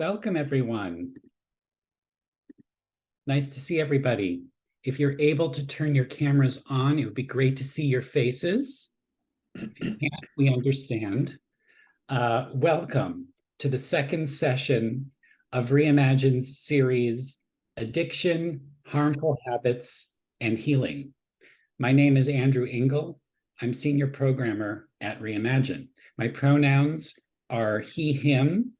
Welcome, everyone. Nice to see everybody. If you're able to turn your cameras on, it would be great to see your faces. If you can't, we understand. Welcome to the second session of Reimagine's series, Addiction, Harmful Habits, and Healing. My name is Andrew Engel. I'm Senior Programmer at Reimagine. My pronouns are he, him.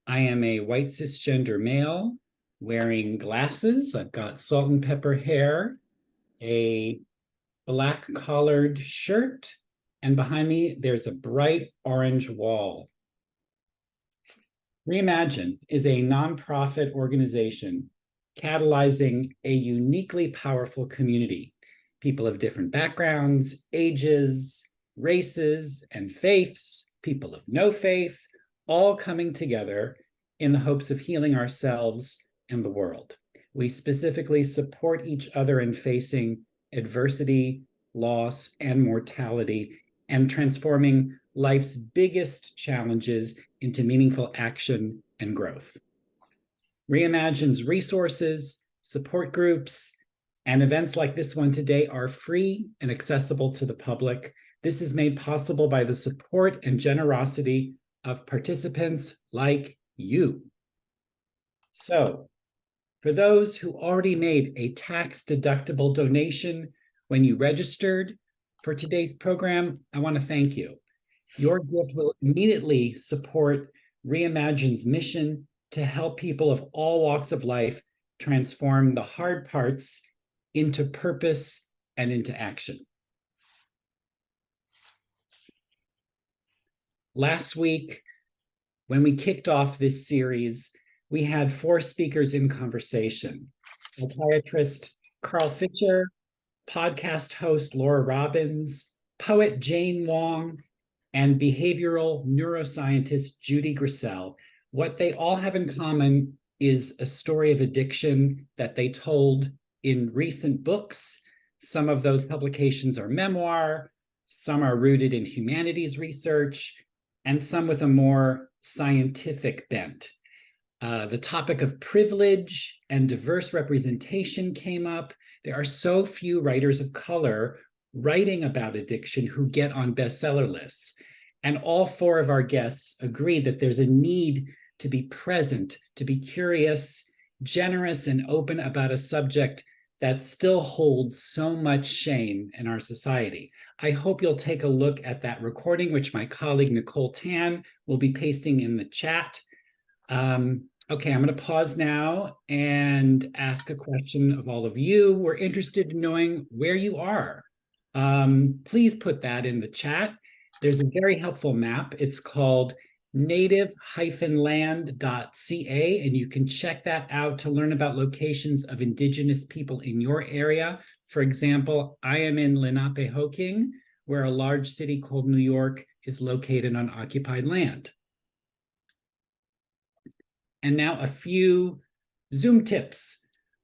I am a white cisgender male wearing glasses. I've got salt and pepper hair, a black collared shirt, and behind me, there's a bright orange wall. Reimagine is a nonprofit organization catalyzing a uniquely powerful community. People of different backgrounds, ages, races, and faiths, people of no faith, all coming together in the hopes of healing ourselves and the world. We specifically support each other in facing adversity, loss, and mortality, and transforming life's biggest challenges into meaningful action and growth. Reimagine's resources, support groups, and events like this one today are free and accessible to the public. This is made possible by the support and generosity of participants like you. So, for those who already made a tax-deductible donation when you registered for today's program, I want to thank you. Your gift will immediately support Reimagine's mission to help people of all walks of life transform the hard parts into purpose and into action. Last week, when we kicked off this series, we had 4 speakers in conversation: psychiatrist Carl Fisher, podcast host Laura Robbins, poet Jane Wong, and behavioral neuroscientist Judy Grissel. What they all have in common is a story of addiction that they told in recent books. Some of those publications are memoir, some are rooted in humanities research, and some with a more scientific bent. The topic of privilege and diverse representation came up. There are so few writers of color writing about addiction who get on bestseller lists. And all 4 of our guests agree that there's a need to be present, to be curious, generous, and open about a subject that still holds so much shame in our society. I hope you'll take a look at that recording, which my colleague Nicole Tan will be pasting in the chat. Okay, I'm going to pause now and ask a question of all of you. We're interested in knowing where you are. Please put that in the chat. There's a very helpful map. It's called native-land.ca, and you can check that out to learn about locations of Indigenous people in your area. For example, I am in Lenapehoking, where a large city called New York is located on occupied land. And now a few Zoom tips.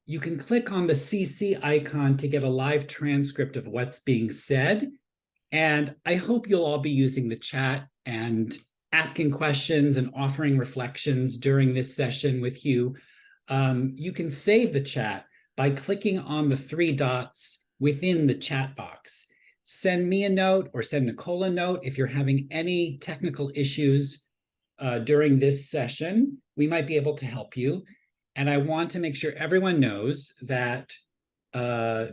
You can click on the CC icon to get a live transcript of what's being said. And I hope you'll all be using the chat and asking questions and offering reflections during this session with you. You can save the chat by clicking on the 3 dots within the chat box. Send me a note or send Nicole a note if you're having any technical issues during this session. We might be able to help you. And I want to make sure everyone knows that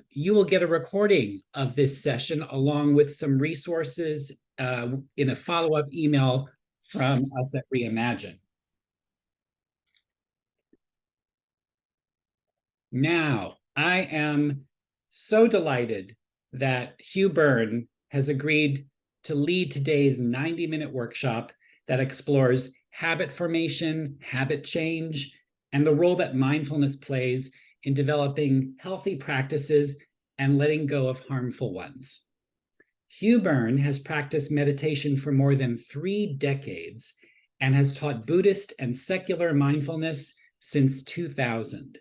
you will get a recording of this session along with some resources in a follow-up email from us at Reimagine. Now, I am so delighted that Hugh Byrne has agreed to lead today's 90-minute workshop that explores habit formation, habit change, and the role that mindfulness plays in developing healthy practices and letting go of harmful ones. Hugh Byrne has practiced meditation for more than 3 decades and has taught Buddhist and secular mindfulness since 2000.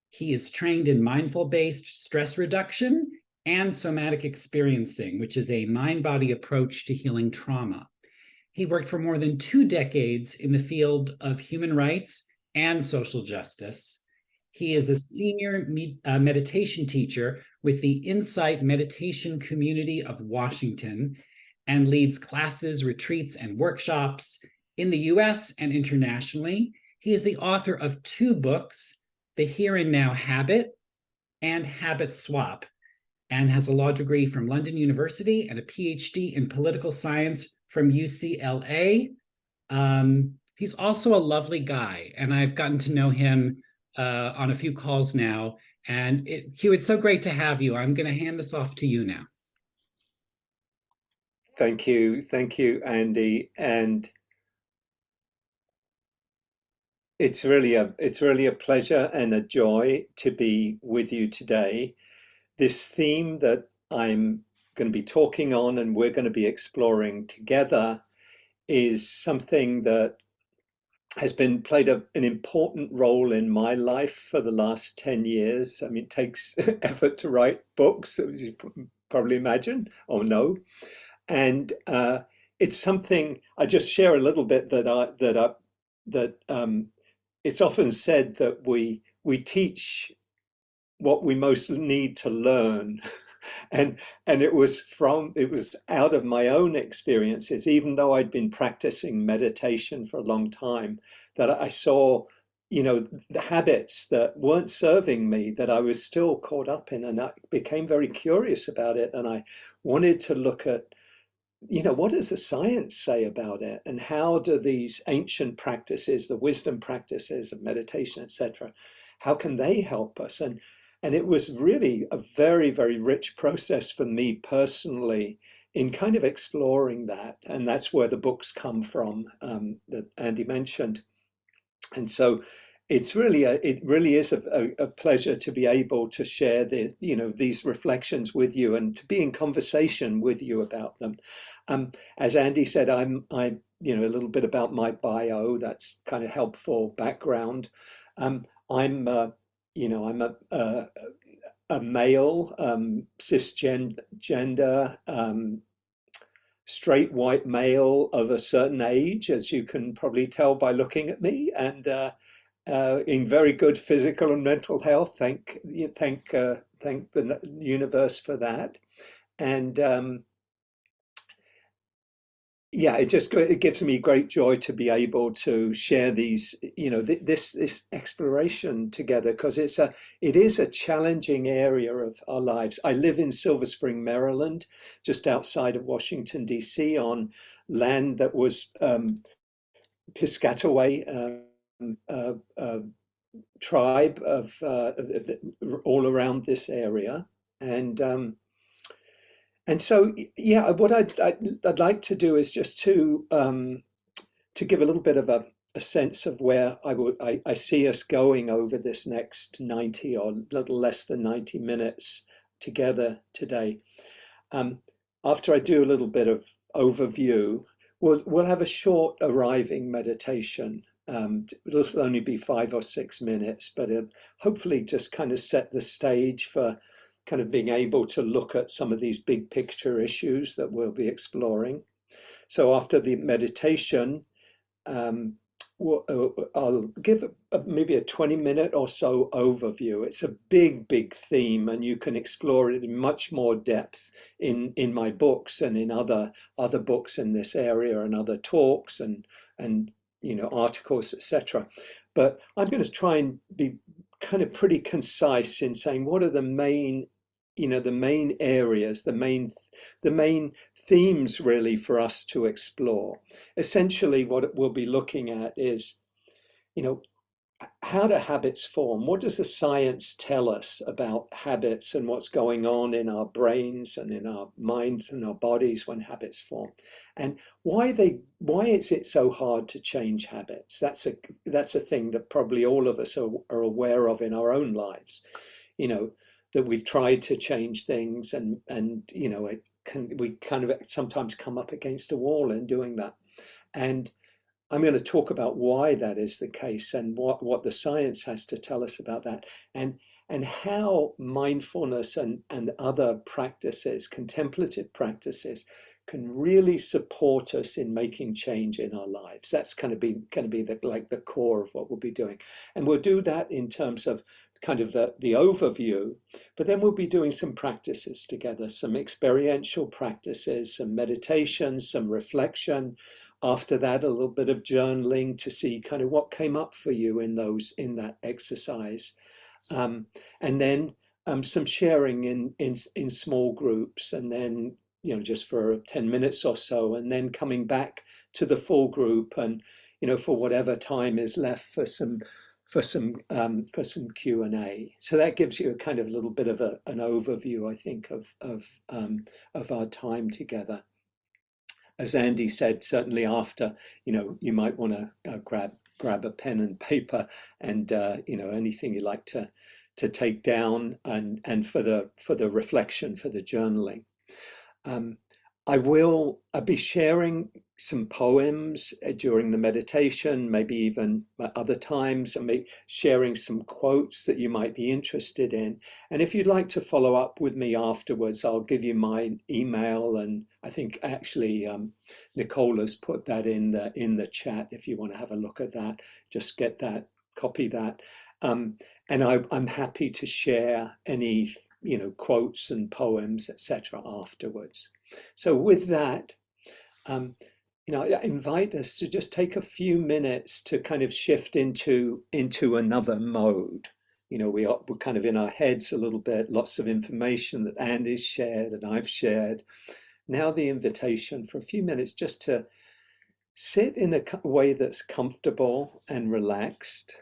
He is trained in mindful-based stress reduction and somatic experiencing, which is a mind-body approach to healing trauma. He worked for more than 2 decades in the field of human rights and social justice. He is a senior meditation teacher with the Insight Meditation Community of Washington and leads classes, retreats, and workshops in the US and internationally. He is the author of 2 books, The Here and Now Habit and Habit Swap, and has a law degree from London University and a PhD in political science from UCLA. He's also a lovely guy, and I've gotten to know him on a few calls now. And Hugh, it's so great to have you. I'm going to hand this off to you now. Thank you, Andy. And it's really a pleasure and a joy to be with you today. This theme that I'm going to be talking on and we're going to be exploring together is something that has been played an important role in my life for the last 10 years. I mean, it takes effort to write books, as you probably imagine, or know. And it's something I just share a little bit that it's often said that we teach what we most need to learn. And it was out of my own experiences, even though I'd been practicing meditation for a long time, that I saw, the habits that weren't serving me, that I was still caught up in, and I became very curious about it. And I wanted to look at, what does the science say about it, and how do these ancient practices, the wisdom practices of meditation, etc., how can they help us? And it was really a very, very rich process for me personally in kind of exploring that. And that's where the books come from, that Andy mentioned. And so it really is a pleasure to be able to share these reflections with you and to be in conversation with you about them. As Andy said, I a little bit about my bio. That's kind of helpful background. I'm a male, cisgender, straight white male of a certain age, as you can probably tell by looking at me, and in very good physical and mental health. Thank the universe for that. And yeah, it gives me great joy to be able to share these, this exploration together, because it is a challenging area of our lives. I live in Silver Spring, Maryland, just outside of Washington, D.C., on land that was Piscataway tribe of all around this area. And so, yeah, what I'd like to do is just to give a little bit of a sense of where I see us going over this next 90 or a little less than 90 minutes together today. After I do a little bit of overview, we'll have a short arriving meditation. It'll only be 5 or 6 minutes, but it'll hopefully just kind of set the stage for kind of being able to look at some of these big picture issues that we'll be exploring. So after the meditation, I'll give maybe a 20-minute or so overview. It's a big theme, and you can explore it in much more depth in my books and in other books in this area and other talks and articles, etc. But I'm going to try and be kind of pretty concise in saying what are the main areas, the main themes really for us to explore. Essentially, what we'll be looking at is, how do habits form? What does the science tell us about habits and what's going on in our brains and in our minds and our bodies when habits form? And why is it so hard to change habits? That's a thing that probably all of us are aware of in our own lives. That we've tried to change things, and we kind of sometimes come up against a wall in doing that. And I'm going to talk about why that is the case and what the science has to tell us about that, and how mindfulness and other practices, contemplative practices, can really support us in making change in our lives. That's kind of going to be the core of what we'll be doing. And we'll do that in terms of kind of the overview, but then we'll be doing some practices together, some experiential practices, some meditation, some reflection. After that, a little bit of journaling to see kind of what came up for you in that exercise. And then some sharing in small groups, and then just for 10 minutes or so, and then coming back to the full group, and for whatever time is left for some Q&A. So that gives you a kind of little bit of an overview, I think, of our time together. As Andy said, certainly after, you might want to grab a pen and paper, and anything you like to take down, and for the reflection, for the journaling. I'll be sharing some poems during the meditation, maybe even at other times, and sharing some quotes that you might be interested in. And if you'd like to follow up with me afterwards, I'll give you my email, and I think actually Nicola's put that in the chat. If you want to have a look at that, just get that, copy that. And I'm happy to share any quotes and poems, etc. afterwards. So with that, I invite us to just take a few minutes to kind of shift into another mode. We're kind of in our heads a little bit, lots of information that Andy's shared and I've shared. Now the invitation for a few minutes just to sit in a way that's comfortable and relaxed.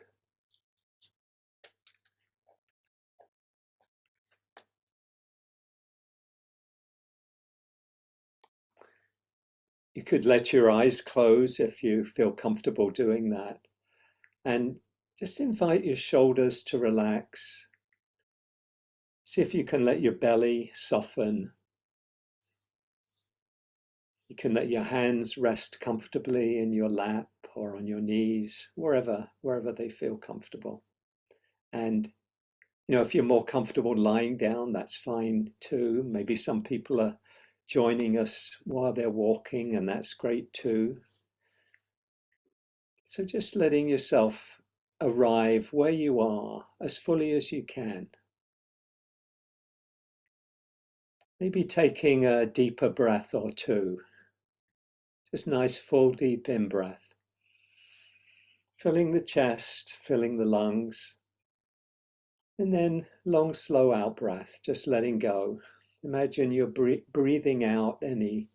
You could let your eyes close if you feel comfortable doing that. And just invite your shoulders to relax. See if you can let your belly soften. You can let your hands rest comfortably in your lap or on your knees, wherever they feel comfortable. And if you're more comfortable lying down, that's fine too. Maybe some people are joining us while they're walking, and that's great too. So just letting yourself arrive where you are as fully as you can. Maybe taking a deeper breath or two. Just nice, full, deep in-breath. Filling the chest, filling the lungs. And then long, slow out-breath, just letting go. Imagine you're breathing out any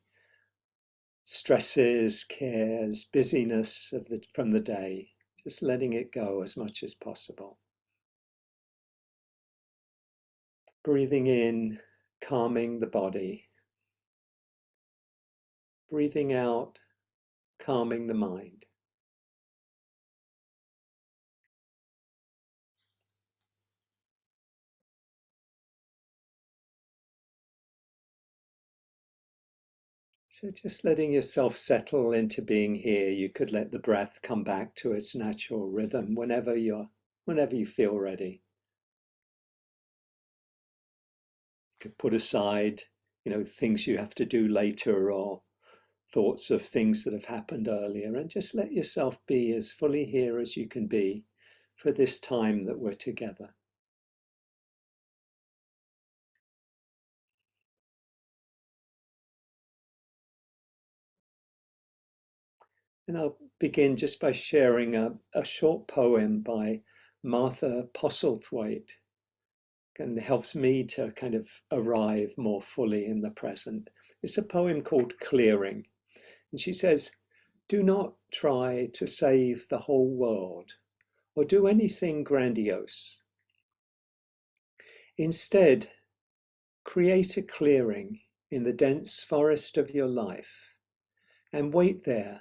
stresses, cares, busyness from the day. Just letting it go as much as possible. Breathing in, calming the body. Breathing out, calming the mind. So just letting yourself settle into being here. You could let the breath come back to its natural rhythm whenever you feel ready. You could put aside, things you have to do later, or thoughts of things that have happened earlier, and just let yourself be as fully here as you can be for this time that we're together. And I'll begin just by sharing a short poem by Martha Postlethwaite, and it helps me to kind of arrive more fully in the present. It's a poem called Clearing. And she says, "Do not try to save the whole world or do anything grandiose. Instead, create a clearing in the dense forest of your life and wait there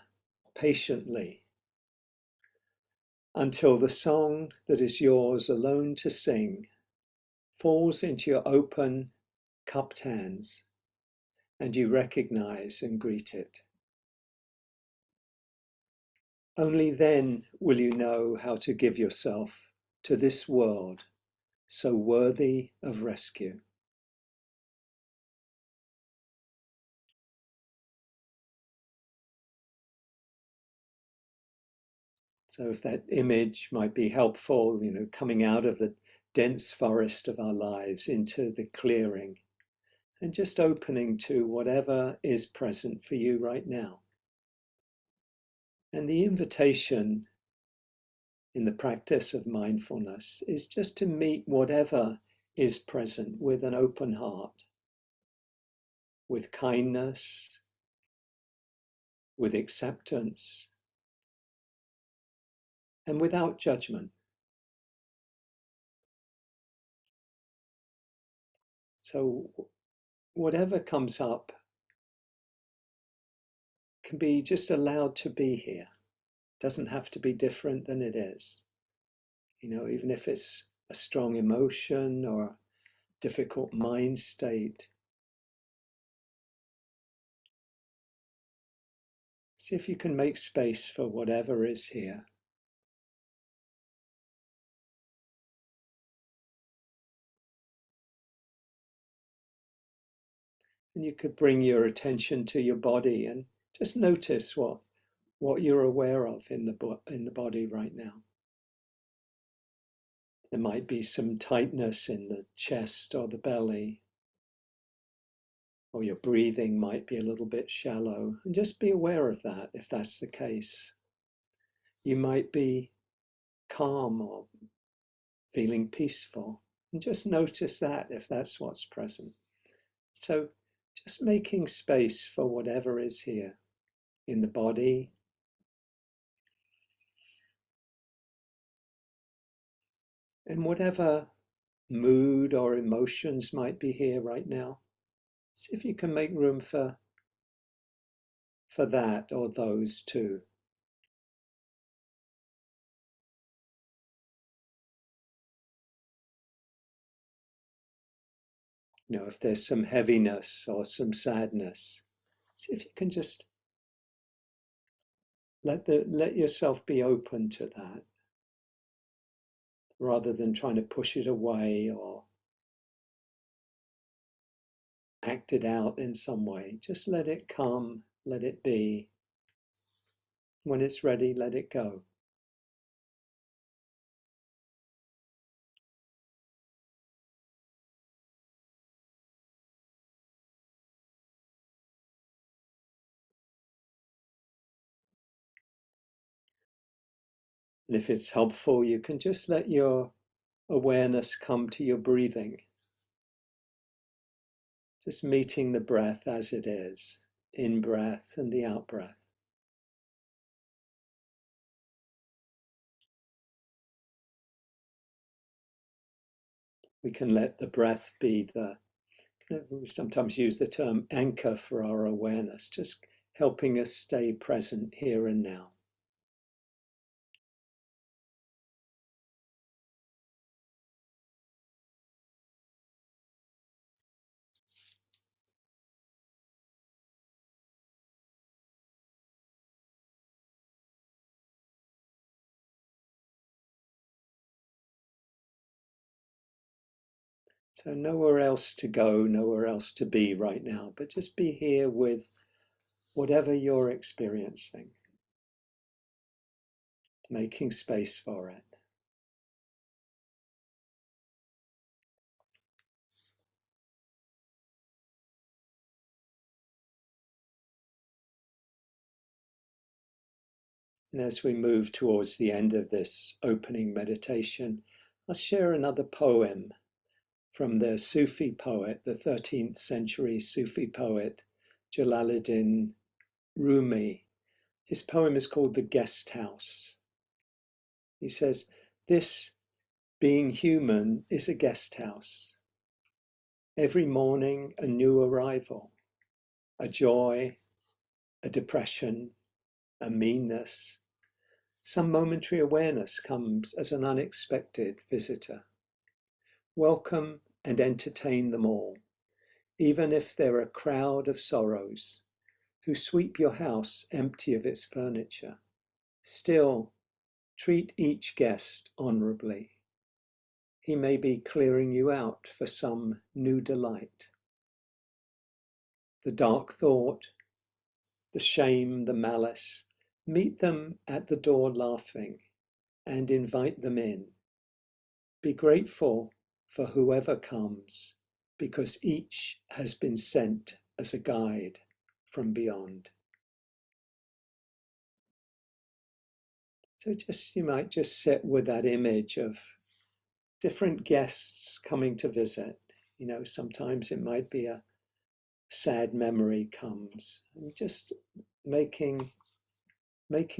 patiently until the song that is yours alone to sing falls into your open, cupped hands and you recognize and greet it. Only then will you know how to give yourself to this world so worthy of rescue." So if that image might be helpful, coming out of the dense forest of our lives into the clearing and just opening to whatever is present for you right now. And the invitation in the practice of mindfulness is just to meet whatever is present with an open heart, with kindness, with acceptance, and without judgment. So whatever comes up can be just allowed to be here. Doesn't have to be different than it is. Even if it's a strong emotion or a difficult mind state, see if you can make space for whatever is here. And you could bring your attention to your body and just notice what you're aware of in the body right now. There might be some tightness in the chest or the belly, or your breathing might be a little bit shallow, and just be aware of that if that's the case. You might be calm or feeling peaceful, and just notice that if that's what's present. So just making space for whatever is here in the body, and whatever mood or emotions might be here right now. See if you can make room for that or those too. If there's some heaviness or some sadness, see if you can just let yourself be open to that, rather than trying to push it away or act it out in some way. Just let it come, let it be. When it's ready, let it go. And if it's helpful, you can just let your awareness come to your breathing. Just meeting the breath as it is, in breath and the out breath. We can let the breath be we sometimes use the term anchor for our awareness, just helping us stay present here and now. So nowhere else to go, nowhere else to be right now, but just be here with whatever you're experiencing, making space for it. And as we move towards the end of this opening meditation, I'll share another poem from the Sufi poet, the 13th century Sufi poet, Jalaluddin Rumi. His poem is called The Guest House. He says, "This being human is a guest house. Every morning a new arrival, a joy, a depression, a meanness. Some momentary awareness comes as an unexpected visitor. Welcome and entertain them all, even if they're a crowd of sorrows who sweep your house empty of its furniture. Still, treat each guest honorably. He may be clearing you out for some new delight. The dark thought, the shame, the malice Meet them at the door laughing and invite them in. Be grateful for whoever comes, because each has been sent as a guide from beyond. So you might just sit with that image of different guests coming to visit. Sometimes it might be a sad memory comes, and just making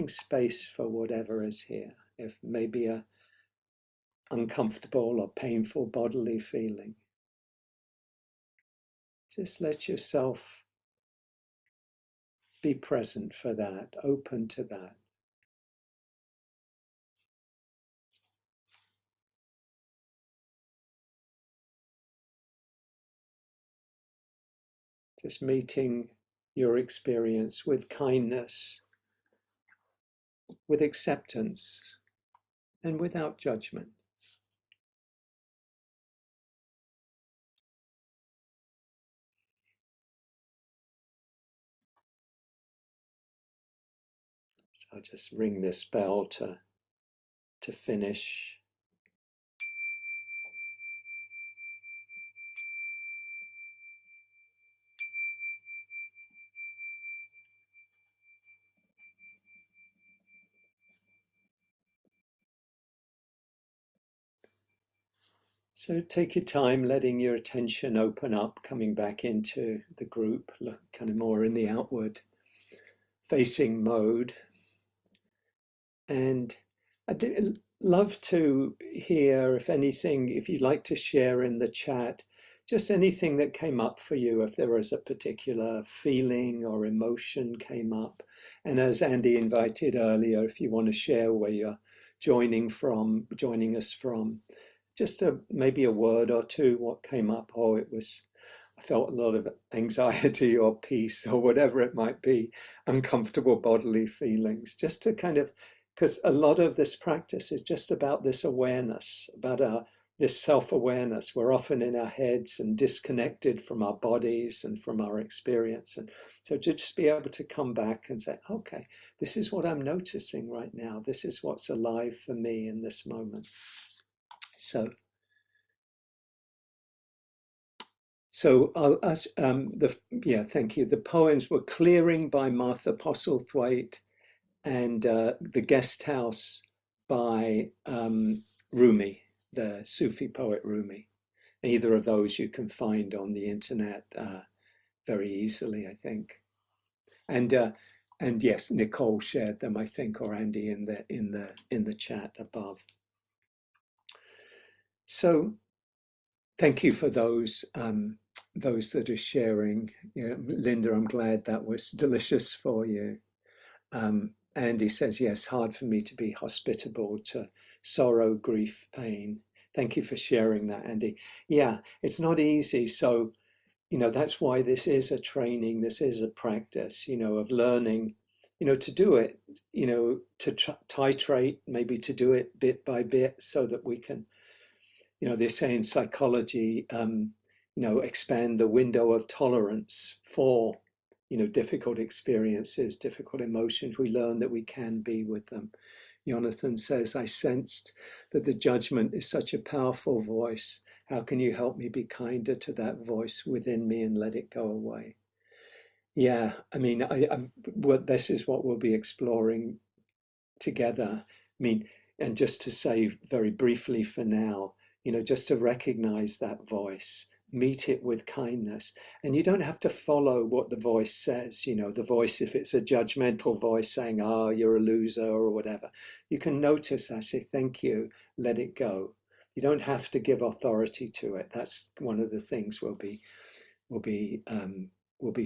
space for whatever is here. If maybe a uncomfortable or painful bodily feeling, just let yourself be present for that, open to that. Just meeting your experience with kindness, with acceptance, and without judgment. So I'll just ring this bell to finish. So take your time letting your attention open up, coming back into the group, look kind of more in the outward facing mode. And I'd love to hear, if anything, if you'd like to share in the chat, just anything that came up for you, if there was a particular feeling or emotion came up. And as Andy invited earlier, if you want to share where you're joining us from, just maybe a word or two, what came up. Oh, I felt a lot of anxiety or peace or whatever it might be, uncomfortable bodily feelings, just to kind of, because a lot of this practice is just about this awareness, about this self-awareness. We're often in our heads and disconnected from our bodies and from our experience. And so to just be able to come back and say, okay, this is what I'm noticing right now. This is what's alive for me in this moment. So I'll ask, thank you. The poems were Clearing by Martha Postlethwaite and The Guest House by Rumi, the Sufi poet Rumi. Either of those you can find on the internet very easily, I think. And yes, Nicole shared them, I think, or Andy in the chat above. So thank you for those that are sharing. Linda, I'm glad that was delicious for you. Andy says, yes, hard for me to be hospitable to sorrow, grief, pain. Thank you for sharing that, Andy. Yeah, it's not easy. So, that's why this is a training, this is a practice, of learning, to do it, to titrate, maybe to do it bit by bit so that we can, they say in psychology, expand the window of tolerance for, difficult experiences, difficult emotions. We learn that we can be with them. Jonathan says, I sensed that the judgment is such a powerful voice. How can you help me be kinder to that voice within me and let it go away? Yeah, I mean, this is what we'll be exploring together. I mean, and just to say very briefly for now, just to recognize that voice, meet it with kindness. And you don't have to follow what the voice says, the voice, if it's a judgmental voice saying, oh, you're a loser or whatever, you can notice that, say, thank you, let it go. You don't have to give authority to it. That's one of the things we'll be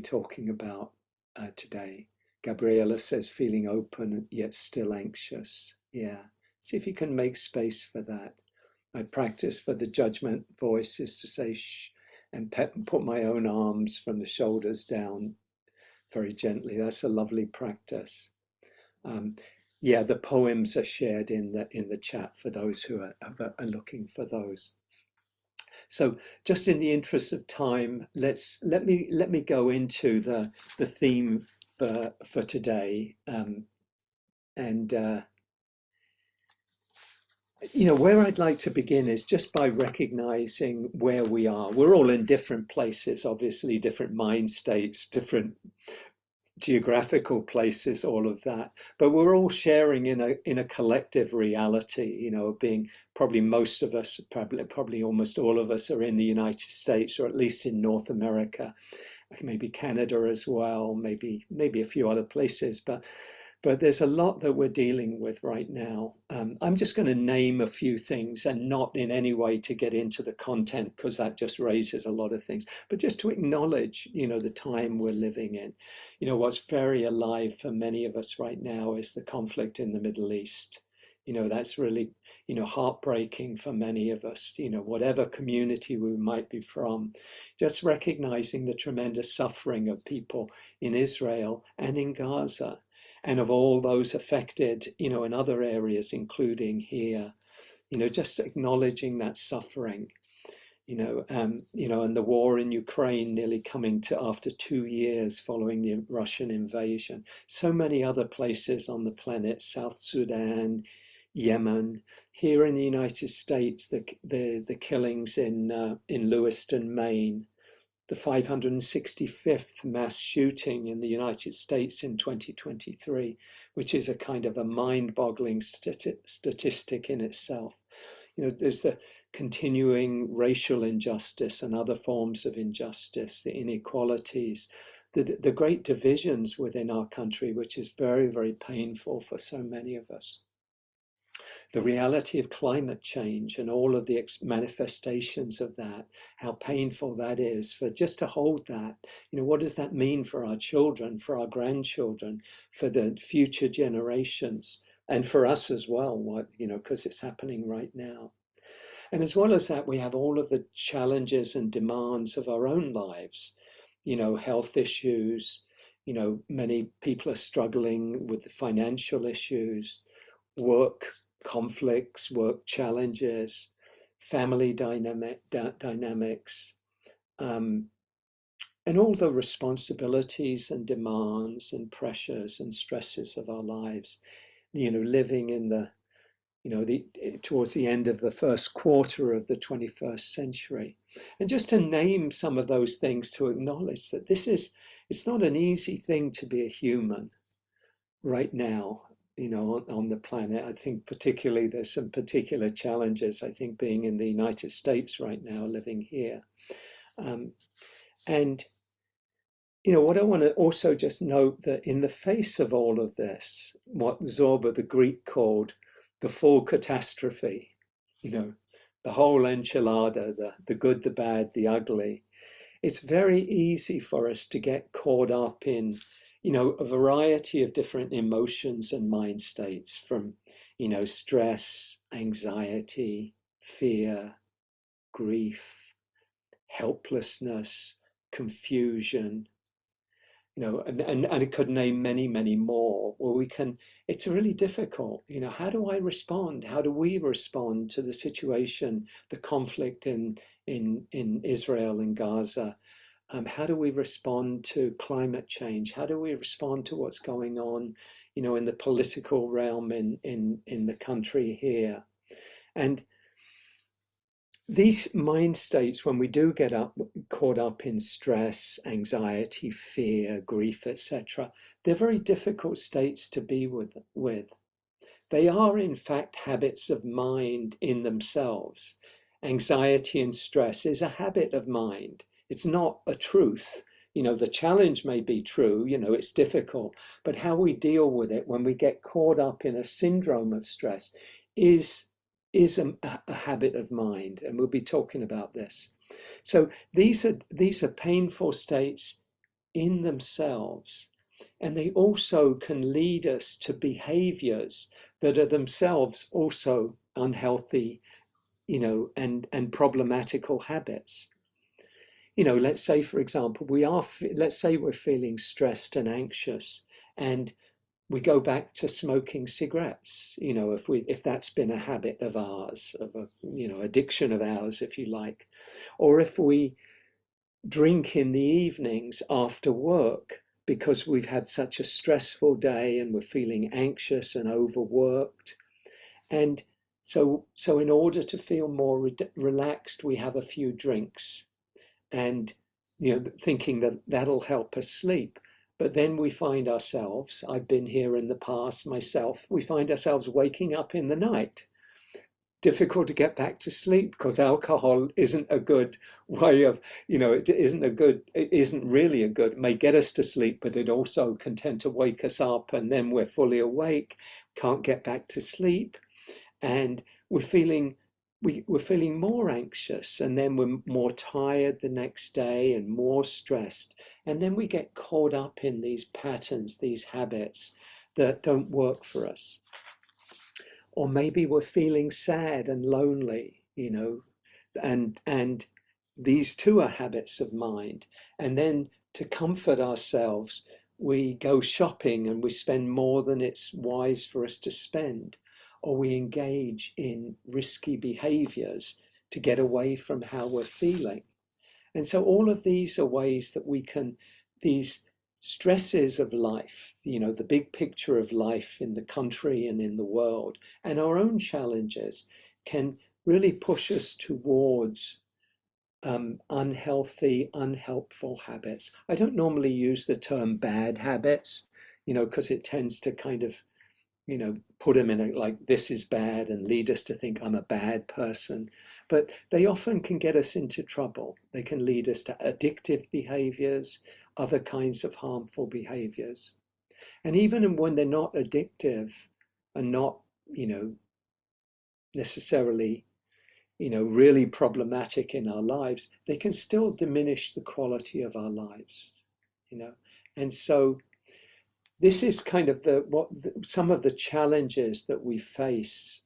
talking about today. Gabriella says, feeling open yet still anxious. Yeah. See if you can make space for that. My practice for the judgment voice is to say shh and put my own arms from the shoulders down very gently. That's a lovely practice. Yeah, the poems are shared in the chat for those who are looking for those. So just in the interest of time, let me go into the theme for today. And where I'd like to begin is just by recognizing where we are. We're all in different places, obviously, different mind states, different geographical places, all of that. But we're all sharing in a collective reality, being probably most of us, probably almost all of us are in the United States, or at least in North America, maybe Canada as well, maybe a few other places. But there's a lot that we're dealing with right now. I'm just going to name a few things, and not in any way to get into the content, because that just raises a lot of things, but just to acknowledge, the time we're living in. What's very alive for many of us right now is the conflict in the Middle East. That's really, heartbreaking for many of us, whatever community we might be from. Just recognizing the tremendous suffering of people in Israel and in Gaza, and of all those affected, in other areas, including here, just acknowledging that suffering, and the war in Ukraine nearly coming to after 2 years following the Russian invasion. So many other places on the planet, South Sudan, Yemen, here in the United States, the killings in Lewiston, Maine, the 565th mass shooting in the United States in 2023, which is a kind of a mind-boggling statistic in itself. There's the continuing racial injustice and other forms of injustice, the inequalities, the great divisions within our country, which is very, very painful for so many of us. The reality of climate change and all of the manifestations of that, how painful that is, for just to hold that. What does that mean for our children, for our grandchildren, for the future generations, and for us as well, because it's happening right now. And as well as that, we have all of the challenges and demands of our own lives, health issues, many people are struggling with the financial issues, work conflicts, work challenges, family dynamics, and all the responsibilities and demands and pressures and stresses of our lives, living in towards the end of the first quarter of the 21st century. And just to name some of those things, to acknowledge that it's not an easy thing to be a human right now, on the planet. I think particularly there's some particular challenges, I think, being in the United States right now, living here. And what I want to also just note, that in the face of all of this, what Zorba the Greek called the full catastrophe, the whole enchilada, the good, the bad, the ugly, it's very easy for us to get caught up in a variety of different emotions and mind states, from stress, anxiety, fear, grief, helplessness, confusion, and it could name many, many more, where it's really difficult. How do I respond? How do we respond to the situation, the conflict in Israel and Gaza? How do we respond to climate change? How do we respond to what's going on, in the political realm in the country here? And these mind states, when we do get caught up in stress, anxiety, fear, grief, etc., they're very difficult states to be with. They are, in fact, habits of mind in themselves. Anxiety and stress is a habit of mind. It's not a truth. The challenge may be true, it's difficult, but how we deal with it when we get caught up in a syndrome of stress is a habit of mind, and we'll be talking about this. So these are painful states in themselves, and they also can lead us to behaviors that are themselves also unhealthy, and problematical habits. Let's say, for example, let's say we're feeling stressed and anxious, and we go back to smoking cigarettes, if that's been a habit of ours, of a addiction of ours, if you like, or if we drink in the evenings after work, because we've had such a stressful day and we're feeling anxious and overworked. And so in order to feel more relaxed, we have a few drinks and, thinking that that'll help us sleep. But then we find ourselves, I've been here in the past myself, we find ourselves waking up in the night, difficult to get back to sleep because alcohol isn't a good way of, it isn't really a good, it may get us to sleep, but it also can tend to wake us up, and then we're fully awake, can't get back to sleep, and we're feeling more anxious, and then we're more tired the next day and more stressed, and then we get caught up in these patterns, these habits that don't work for us. Or maybe we're feeling sad and lonely, and these too are habits of mind. And then to comfort ourselves, we go shopping and we spend more than it's wise for us to spend, or we engage in risky behaviors to get away from how we're feeling. And so all of these are ways that we can, these stresses of life, the big picture of life in the country and in the world, and our own challenges can really push us towards unhealthy, unhelpful habits. I don't normally use the term bad habits, because it tends to kind of, put them in like this is bad and lead us to think I'm a bad person. But they often can get us into trouble. They can lead us to addictive behaviors, other kinds of harmful behaviors. And even when they're not addictive and not, necessarily, really problematic in our lives, they can still diminish the quality of our lives, And so this is kind of some of the challenges that we face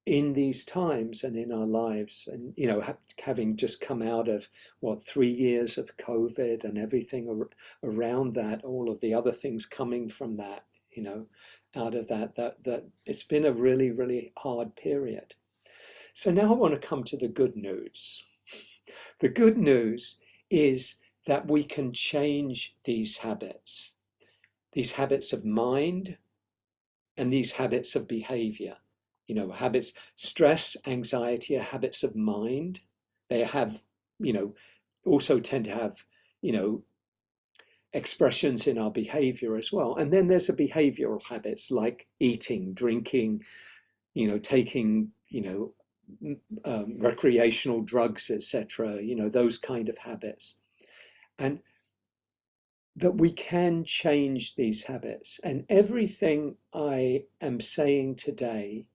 in these times and in our lives. And, having just come out of 3 years of COVID and everything around that, all of the other things coming from that, out of that it's been a really, really hard period. So now I want to come to the good news. The good news is that we can change these habits of mind and these habits of behavior. Habits, stress, anxiety are habits of mind. They have, also tend to have, expressions in our behavior as well. And then there's the behavioral habits like eating, drinking, taking, recreational drugs, etc., those kind of habits. And that we can change these habits. And everything I am saying today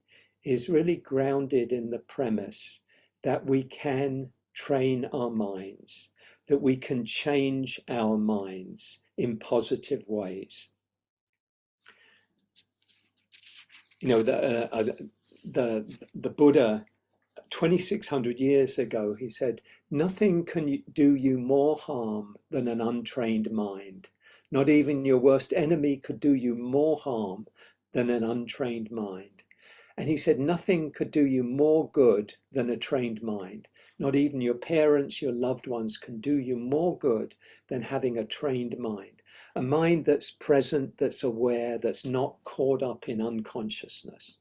is really grounded in the premise that we can train our minds, that we can change our minds in positive ways. The Buddha, 2,600 years ago, he said, nothing can do you more harm than an untrained mind. Not even your worst enemy could do you more harm than an untrained mind. And he said, nothing could do you more good than a trained mind. Not even your parents, your loved ones can do you more good than having a trained mind. A mind that's present, that's aware, that's not caught up in unconsciousness.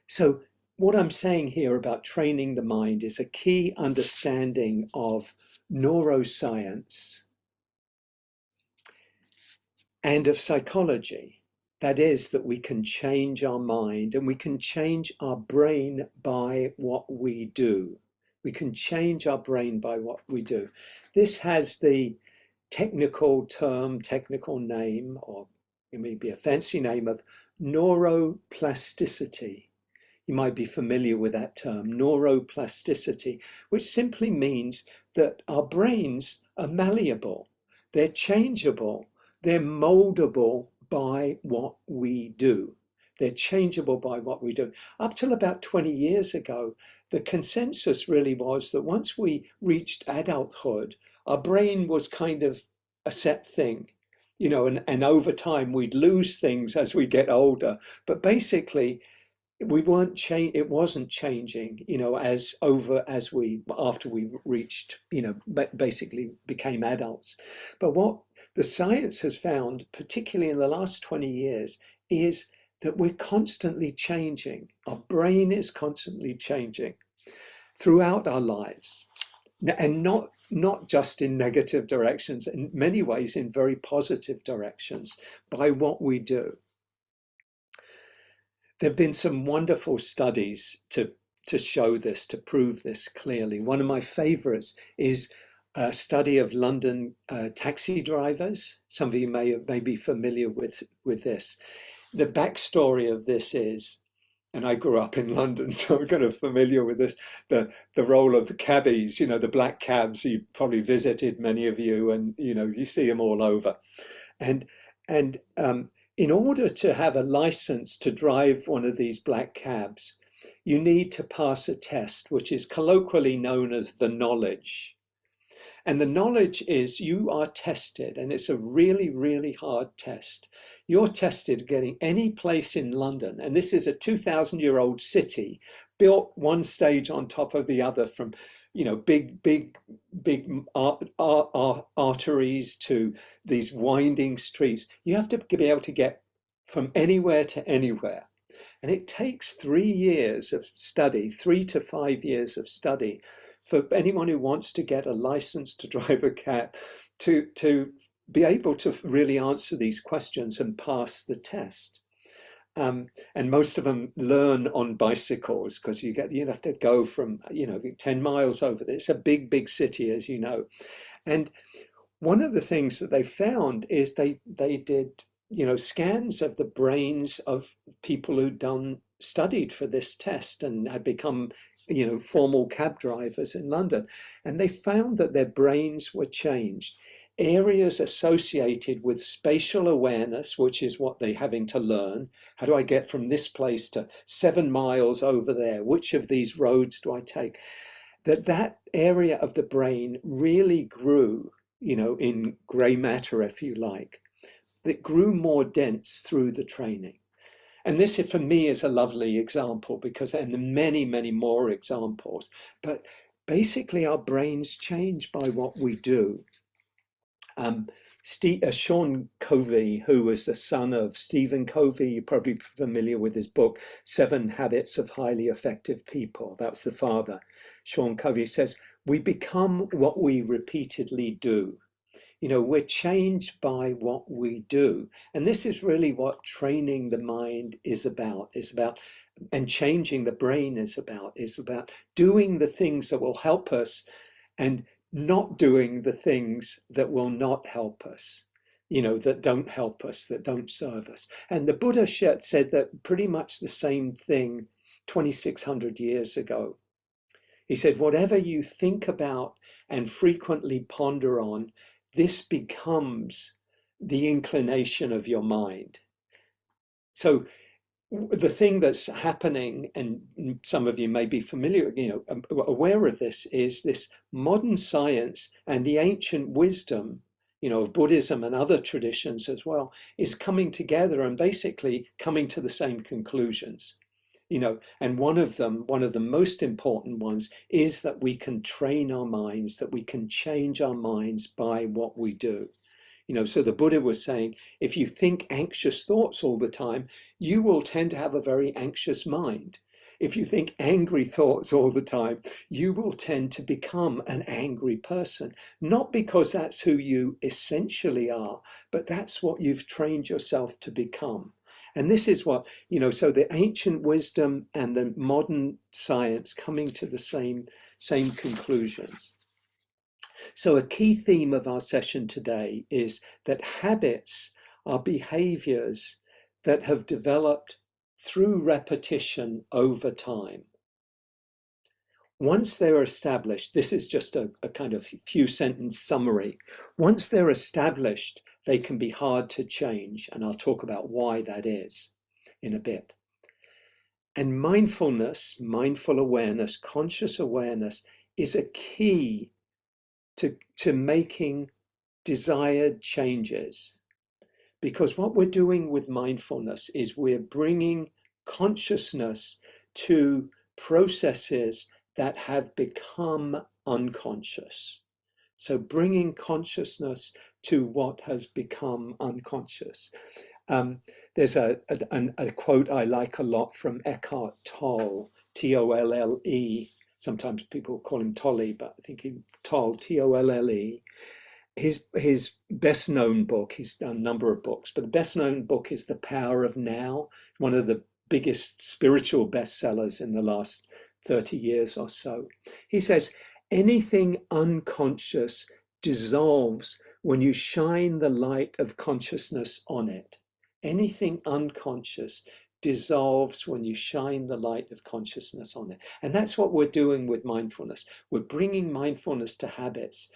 So what I'm saying here about training the mind is a key understanding of neuroscience and of psychology. That is, that we can change our mind and we can change our brain by what we do. We can change our brain by what we do. This has the technical name, or it may be a fancy name, of neuroplasticity. You might be familiar with that term, neuroplasticity, which simply means that our brains are malleable, they're changeable, they're moldable by what we do. They're changeable by what we do. Up till about 20 years ago, the consensus really was that once we reached adulthood, our brain was kind of a set thing, and over time we'd lose things as we get older. But basically, we weren't change it wasn't changing, after we reached, basically became adults. But what the science has found, particularly in the last 20 years, is that we're constantly changing. Our brain is constantly changing throughout our lives, and not just in negative directions, in many ways in very positive directions, by what we do. There have been some wonderful studies to show this, to prove this clearly. One of my favorites is a study of London taxi drivers. Some of you may be familiar with this. The backstory of this is, and I grew up in London, so I'm kind of familiar with this, the role of the cabbies, the black cabs. You probably visited, many of you, and you see them all over. And in order to have a license to drive one of these black cabs, you need to pass a test, which is colloquially known as the knowledge. And the knowledge is, you are tested, and it's a really, really hard test. You're tested getting any place in London, and this is a 2,000-year-old city built one stage on top of the other, from big arteries to these winding streets. You have to be able to get from anywhere to anywhere. And it takes 3 years of study, 3 to 5 years of study, for anyone who wants to get a license to drive a cab to be able to really answer these questions and pass the test. And most of them learn on bicycles, because you have to go from 10 miles over there. It's a big city, as you know. And one of the things that they found is they did scans of the brains of people who'd studied for this test and had become formal cab drivers in London, and they found that their brains were changed. Areas associated with spatial awareness, which is what they're having to learn. How do I get from this place to 7 miles over there? Which of these roads do I take? That area of the brain really grew, in grey matter, if you like. It grew more dense through the training. And this, for me, is a lovely example, because, and there are many, many more examples, but basically our brains change by what we do. Sean Covey, who was the son of Stephen Covey, you're probably familiar with his book, 7 Habits of Highly Effective People. That's the father. Sean Covey says, we become what we repeatedly do. We're changed by what we do. And this is really what training the mind is about, and changing the brain is about doing the things that will help us and not doing the things that will not help us, that don't help us, that don't serve us. And the Buddha said that pretty much the same thing 2,600 years ago. He said, whatever you think about and frequently ponder on, this becomes the inclination of your mind. So the thing that's happening, and some of you may be familiar, aware of this, is this modern science and the ancient wisdom, of Buddhism and other traditions as well, is coming together and basically coming to the same conclusions. And one of the most important ones is that we can train our minds, that we can change our minds by what we do. So the Buddha was saying, if you think anxious thoughts all the time, you will tend to have a very anxious mind. If you think angry thoughts all the time, you will tend to become an angry person. Not because that's who you essentially are, but that's what you've trained yourself to become. And this is what, so the ancient wisdom and the modern science coming to the same conclusions. So a key theme of our session today is that habits are behaviors that have developed through repetition over time. Once they're established, this is just a kind of few sentence summary. Once they're established, they can be hard to change, and I'll talk about why that is in a bit. And mindfulness, mindful awareness, conscious awareness is a key to making desired changes. Because what we're doing with mindfulness is we're bringing consciousness to processes that have become unconscious. So bringing consciousness to what has become unconscious. There's a quote I like a lot from Eckhart Tolle, Tolle. Sometimes people call him Tolle, but I think he Tolle, Tolle. His best known book, he's done a number of books, but the best known book is The Power of Now, one of the biggest spiritual bestsellers in the last 30 years or so. He says, anything unconscious dissolves when you shine the light of consciousness on it. Anything unconscious dissolves when you shine the light of consciousness on it. And that's what we're doing with mindfulness. We're bringing mindfulness to habits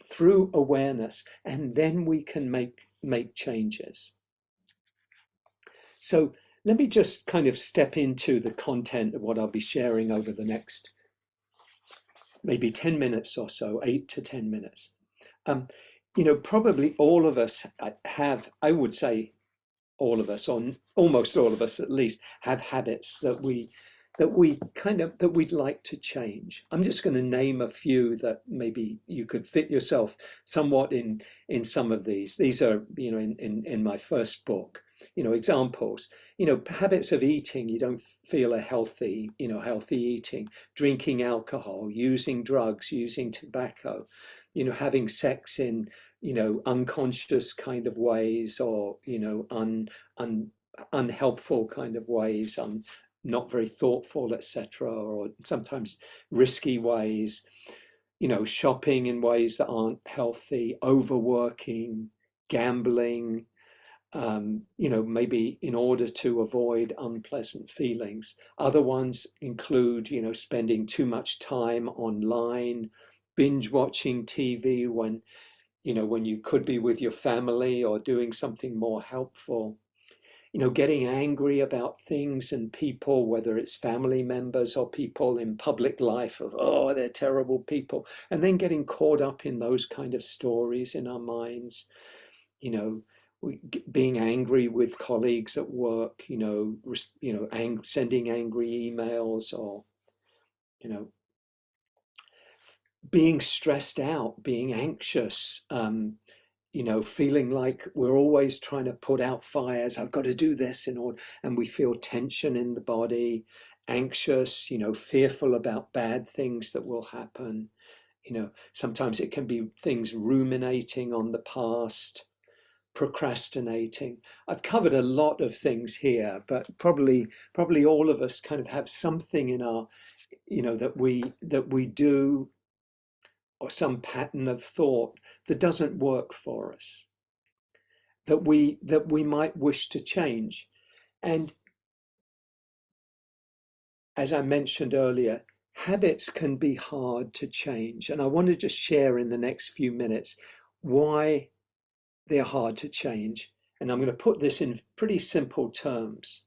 through awareness, and then we can make changes. So let me just kind of step into the content of what I'll be sharing over the next maybe 10 minutes or so, 8 to 10 minutes. Probably all of us have, I would say all of us, or almost all of us at least, have habits that we'd like to change. I'm just going to name a few that maybe you could fit yourself somewhat in some of these. These are, in my first book, examples. Habits of eating you don't feel are healthy. Healthy eating, drinking alcohol, using drugs, using tobacco, having sex in unconscious kind of ways, or unhelpful kind of ways, not very thoughtful, etc., or sometimes risky ways, shopping in ways that aren't healthy, overworking, gambling, maybe in order to avoid unpleasant feelings. Other ones include, spending too much time online, binge watching TV when you could be with your family or doing something more helpful. Getting angry about things and people, whether it's family members or people in public life, of, oh, they're terrible people, and then getting caught up in those kind of stories in our minds. Being angry with colleagues at work, sending angry emails, or being stressed out, being anxious, feeling like we're always trying to put out fires. I've got to do this in order, and we feel tension in the body, anxious, fearful about bad things that will happen. Sometimes it can be things ruminating on the past, procrastinating. I've covered a lot of things here, but probably all of us kind of have something in our, that we do, or some pattern of thought that doesn't work for us, that we might wish to change. And as I mentioned earlier, habits can be hard to change. And I want to just share in the next few minutes why they're hard to change. And I'm going to put this in pretty simple terms.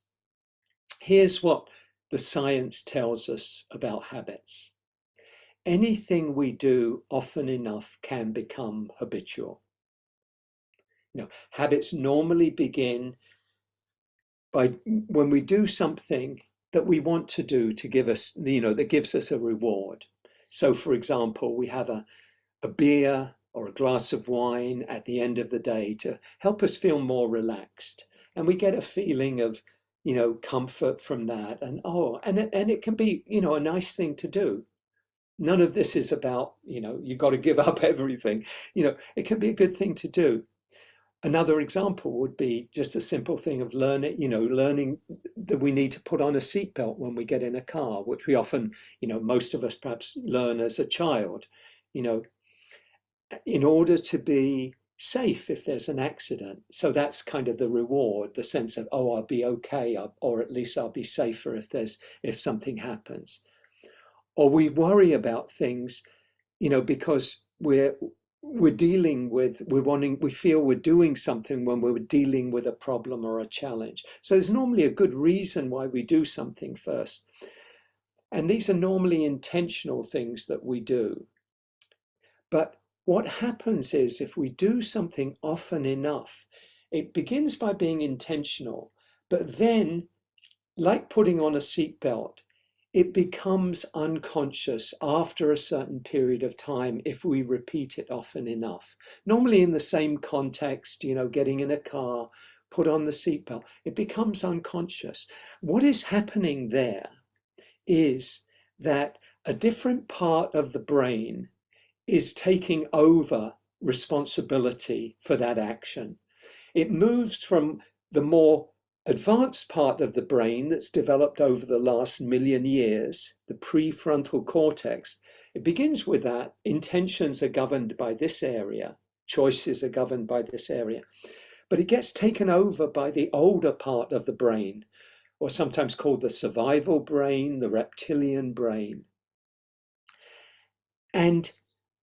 Here's what the science tells us about habits. Anything we do often enough can become habitual. Habits normally begin by when we do something that we want to do to give us, that gives us a reward. So, for example, we have a beer or a glass of wine at the end of the day to help us feel more relaxed. And we get a feeling of, comfort from that. And and it can be, a nice thing to do. None of this is about, you've got to give up everything. It can be a good thing to do. Another example would be just a simple thing of learning that we need to put on a seatbelt when we get in a car, which we often, most of us perhaps learn as a child, in order to be safe if there's an accident. So that's kind of the reward, the sense of, oh, I'll be okay, or at least I'll be safer if something happens. Or we worry about things, because we feel we're doing something when we're dealing with a problem or a challenge. So there's normally a good reason why we do something first. And these are normally intentional things that we do. But what happens is, if we do something often enough, it begins by being intentional, but then like putting on a seatbelt, it becomes unconscious after a certain period of time if we repeat it often enough. Normally in the same context, getting in a car, put on the seatbelt, it becomes unconscious. What is happening there is that a different part of the brain is taking over responsibility for that action. It moves from the more advanced part of the brain that's developed over the last million years, the prefrontal cortex. It begins with that. Intentions are governed by this area, choices are governed by this area, but it gets taken over by the older part of the brain, or sometimes called the survival brain, the reptilian brain. And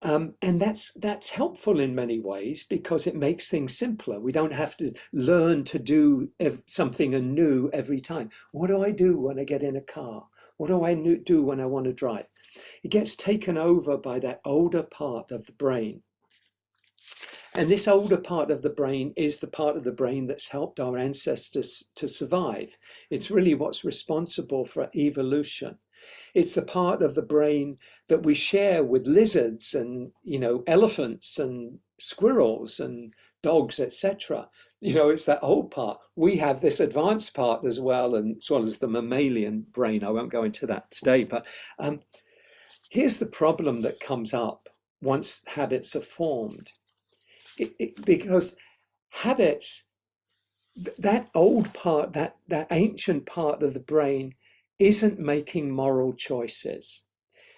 that's helpful in many ways because it makes things simpler. We don't have to learn to do something new every time. What do I do when I get in a car? What do I do when I want to drive? It gets taken over by that older part of the brain. And this older part of the brain is the part of the brain that's helped our ancestors to survive. It's really what's responsible for evolution. It's the part of the brain that we share with lizards and, elephants and squirrels and dogs, etc. It's that old part. We have this advanced part as well, and as well as the mammalian brain. I won't go into that today, but here's the problem that comes up once habits are formed. Because habits, that old part, that ancient part of the brain isn't making moral choices.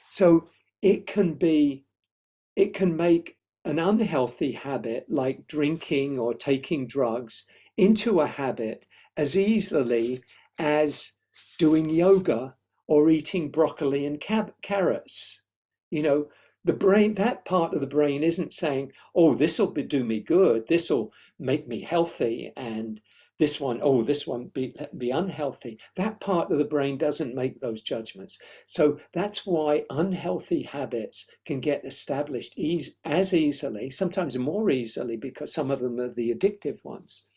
So it can make an unhealthy habit like drinking or taking drugs into a habit as easily as doing yoga or eating broccoli and carrots. The brain, that part of the brain isn't saying, oh, this will do me good, this will make me healthy, and this one be unhealthy. That part of the brain doesn't make those judgments. So that's why unhealthy habits can get established as easily, sometimes more easily, because some of them are the addictive ones,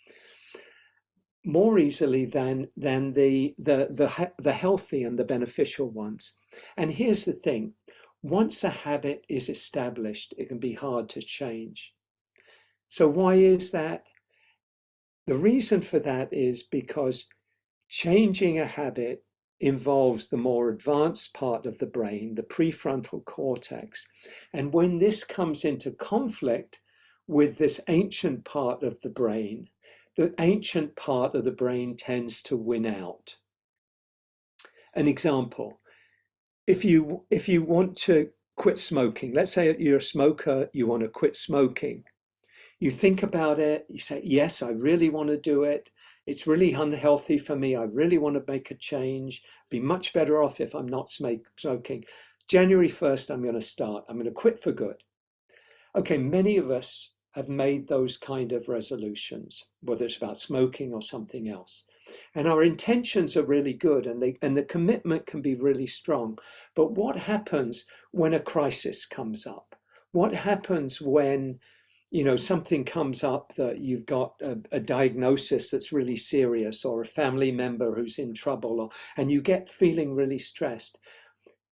more easily than the healthy and the beneficial ones. And here's the thing. Once a habit is established, it can be hard to change. So why is that? The reason for that is because changing a habit involves the more advanced part of the brain, the prefrontal cortex. And when this comes into conflict with this ancient part of the brain, the ancient part of the brain tends to win out. An example. If you want to quit smoking, let's say you're a smoker, you want to quit smoking. You think about it, you say, yes, I really want to do it. It's really unhealthy for me. I really want to make a change. Be much better off if I'm not smoking. January 1st, I'm going to start. I'm going to quit for good. Okay, many of us have made those kind of resolutions, whether it's about smoking or something else. And our intentions are really good and the commitment can be really strong. But what happens when a crisis comes up? What happens when something comes up that you've got a diagnosis that's really serious or a family member who's in trouble and you get feeling really stressed?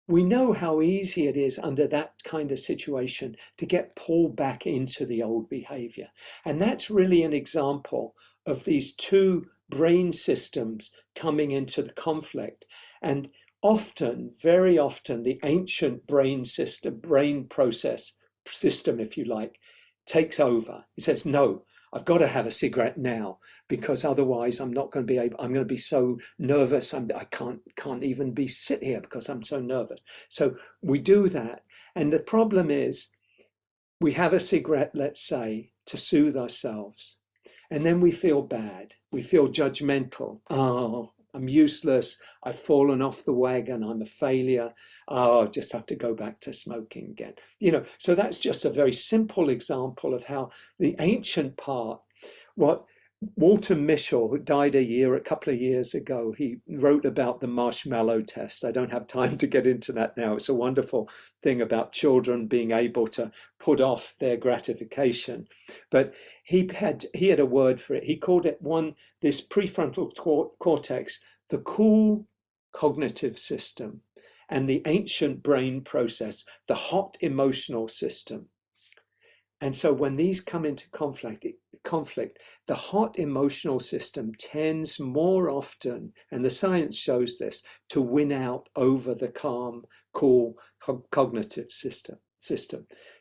We know how easy it is under that kind of situation to get pulled back into the old behavior. And that's really an example of these two brain systems coming into the conflict. And often, very often, the ancient brain process system, if you like, takes over. He says, no, I've got to have a cigarette now because otherwise I'm not going to be able, I'm going to be so nervous. I can't even sit here because I'm so nervous. So we do that. And the problem is we have a cigarette, let's say, to soothe ourselves. And then we feel bad. We feel judgmental. Oh, I'm useless. I've fallen off the wagon. I'm a failure. Oh, I just have to go back to smoking again. So that's just a very simple example of how the ancient part, what Walter Mischel, who died a couple of years ago, he wrote about the marshmallow test. I don't have time to get into that now. It's a wonderful thing about children being able to put off their gratification. But he had a word for it. He called it this prefrontal cortex the cool cognitive system, and the ancient brain process, the hot emotional system. And so when these come into conflict, the hot emotional system tends more often, and the science shows this, to win out over the calm, cool cognitive system.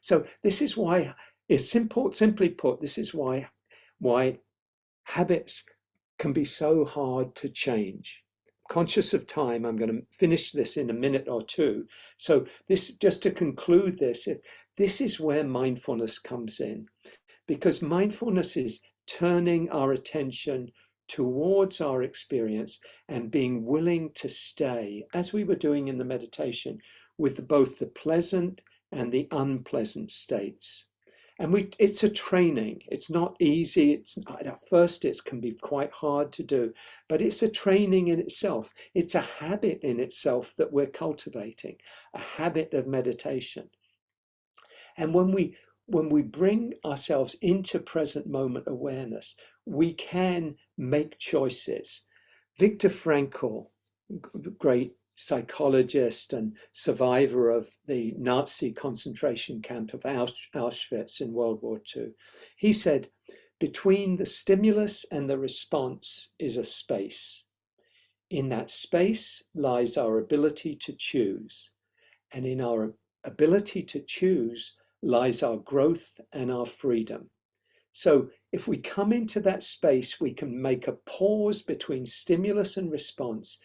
So this is why, simply put, this is why habits can be so hard to change. Conscious of time, I'm going to finish this in a minute or two. So this, just to conclude this, this is where mindfulness comes in, because mindfulness is turning our attention towards our experience and being willing to stay, as we were doing in the meditation, with both the pleasant and the unpleasant states. And it's a training. It's not easy. At first it can be quite hard to do, but it's a training in itself. It's a habit in itself that we're cultivating, a habit of meditation. And when we bring ourselves into present moment awareness, we can make choices. Viktor Frankl, great psychologist and survivor of the Nazi concentration camp of Auschwitz in World War II, he said, between the stimulus and the response is a space. In that space lies our ability to choose. And in our ability to choose lies our growth and our freedom. So if we come into that space, we can make a pause between stimulus and response.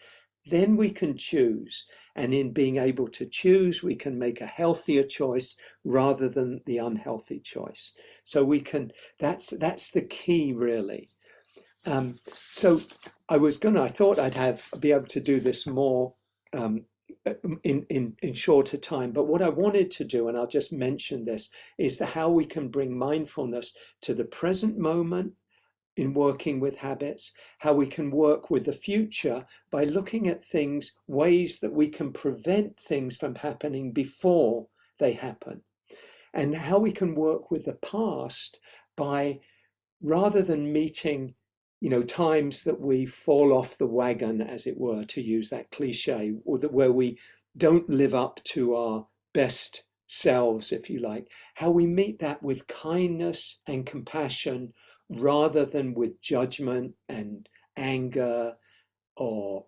Then we can choose. And in being able to choose, we can make a healthier choice rather than the unhealthy choice. So that's the key, really. So I thought I'd be able to do this more in shorter time. But what I wanted to do, and I'll just mention this, is how we can bring mindfulness to the present moment in working with habits, how we can work with the future by looking at things, ways that we can prevent things from happening before they happen, and how we can work with the past by, rather than meeting times that we fall off the wagon, as it were, to use that cliche, or where we don't live up to our best selves, if you like, how we meet that with kindness and compassion rather than with judgment and anger or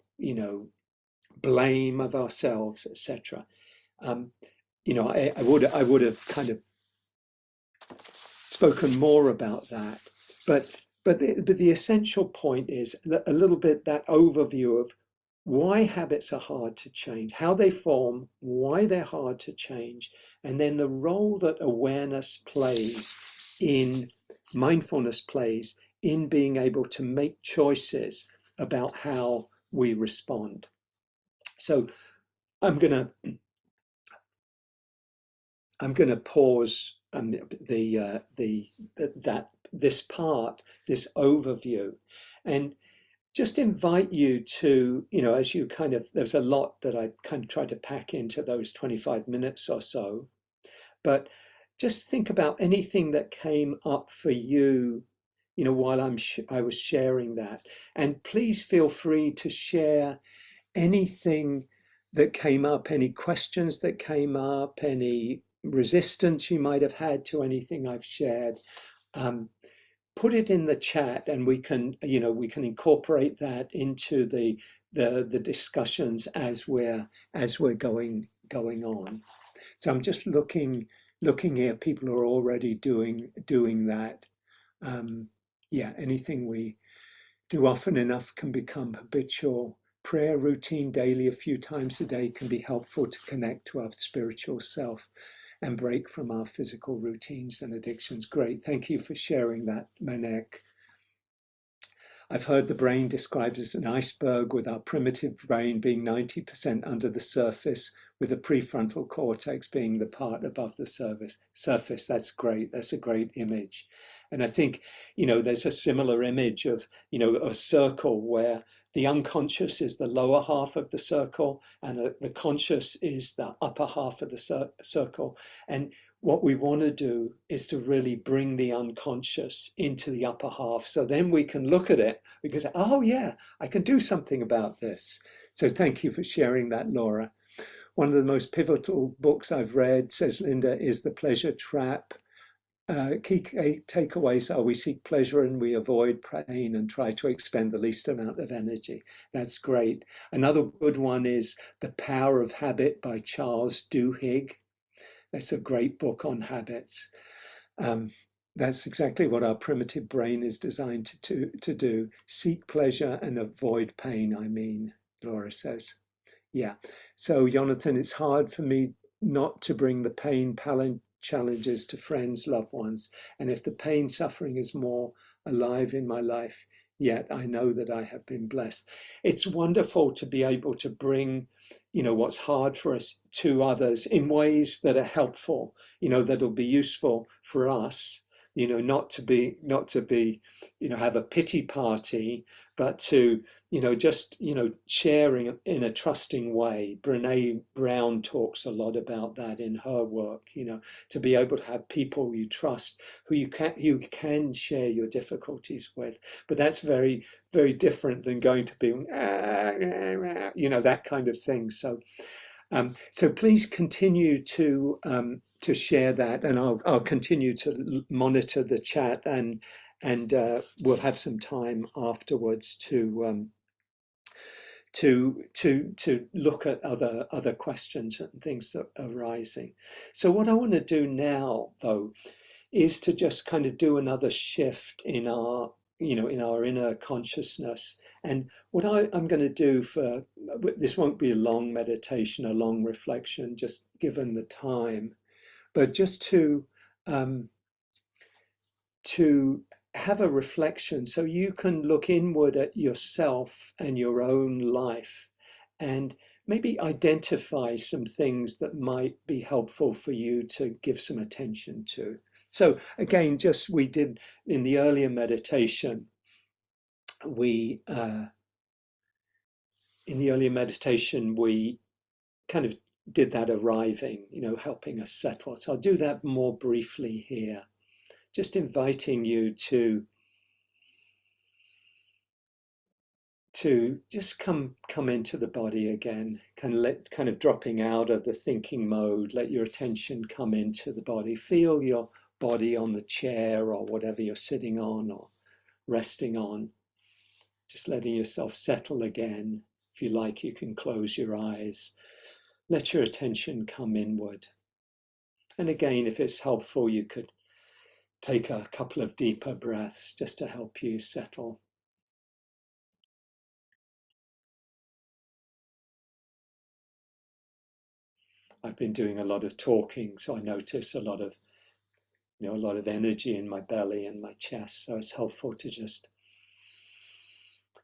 blame of ourselves, etc. I would have kind of spoken more about that, but the essential point is a little bit that overview of why habits are hard to change, how they form, why they're hard to change, and then the role that mindfulness plays in being able to make choices about how we respond. So I'm gonna pause this overview, and just invite you to, as you there's a lot that I kind of tried to pack into those 25 minutes or so, but just think about anything that came up for you, while I was sharing that. And please feel free to share anything that came up, any questions that came up, any resistance you might have had to anything I've shared. Put it in the chat, and we can incorporate that into the discussions as we're going on. So I'm just looking here. People are already doing that. Anything we do often enough can become habitual. Prayer routine daily, a few times a day, can be helpful to connect to our spiritual self and break from our physical routines and addictions. Great. Thank you for sharing that, Manek. I've heard the brain described as an iceberg, with our primitive brain being 90% under the surface, with the prefrontal cortex being the part above the surface. That's great. That's a great image. And I think, there's a similar image of, a circle where the unconscious is the lower half of the circle and the conscious is the upper half of the circle. And what we want to do is to really bring the unconscious into the upper half. So then we can look at it. We can say, oh, yeah, I can do something about this. So thank you for sharing that, Laura. One of the most pivotal books I've read, says Linda, is The Pleasure Trap. Key takeaways are: we seek pleasure and we avoid pain and try to expend the least amount of energy. That's great. Another good one is The Power of Habit by Charles Duhigg. That's a great book on habits. That's exactly what our primitive brain is designed to do. Seek pleasure and avoid pain, I mean, Laura says. Yeah. So, Jonathan, it's hard for me not to bring the pain challenges to friends, loved ones. And if the pain suffering is more alive in my life, yet I know that I have been blessed. It's wonderful to be able to bring, what's hard for us to others in ways that are helpful, that'll be useful for us. Not to be, have a pity party, but to just sharing in a trusting way. Brene Brown talks a lot about that in her work. To be able to have people you trust who you can share your difficulties with. But that's very, very different than going to be that kind of thing. So please continue to share that, and I'll continue to monitor the chat, and we'll have some time afterwards to look at other questions and things that are arising. So what I want to do now, though, is to just kind of do another shift in our inner consciousness. And what I'm going to do for this won't be a long meditation, a long reflection, just given the time, but just to have a reflection so you can look inward at yourself and your own life and maybe identify some things that might be helpful for you to give some attention to. So again, just we did in the earlier meditation, we kind of did that arriving, helping us settle. So I'll do that more briefly here, just inviting you to just come into the body again, kind of dropping out of the thinking mode. Let your attention come into the body. Feel your body on the chair or whatever you're sitting on or resting on. Just letting yourself settle again. If you like, you can close your eyes. Let your attention come inward. And again, if it's helpful, you could take a couple of deeper breaths just to help you settle. I've been doing a lot of talking, so I notice a lot of energy in my belly and my chest. So it's helpful to just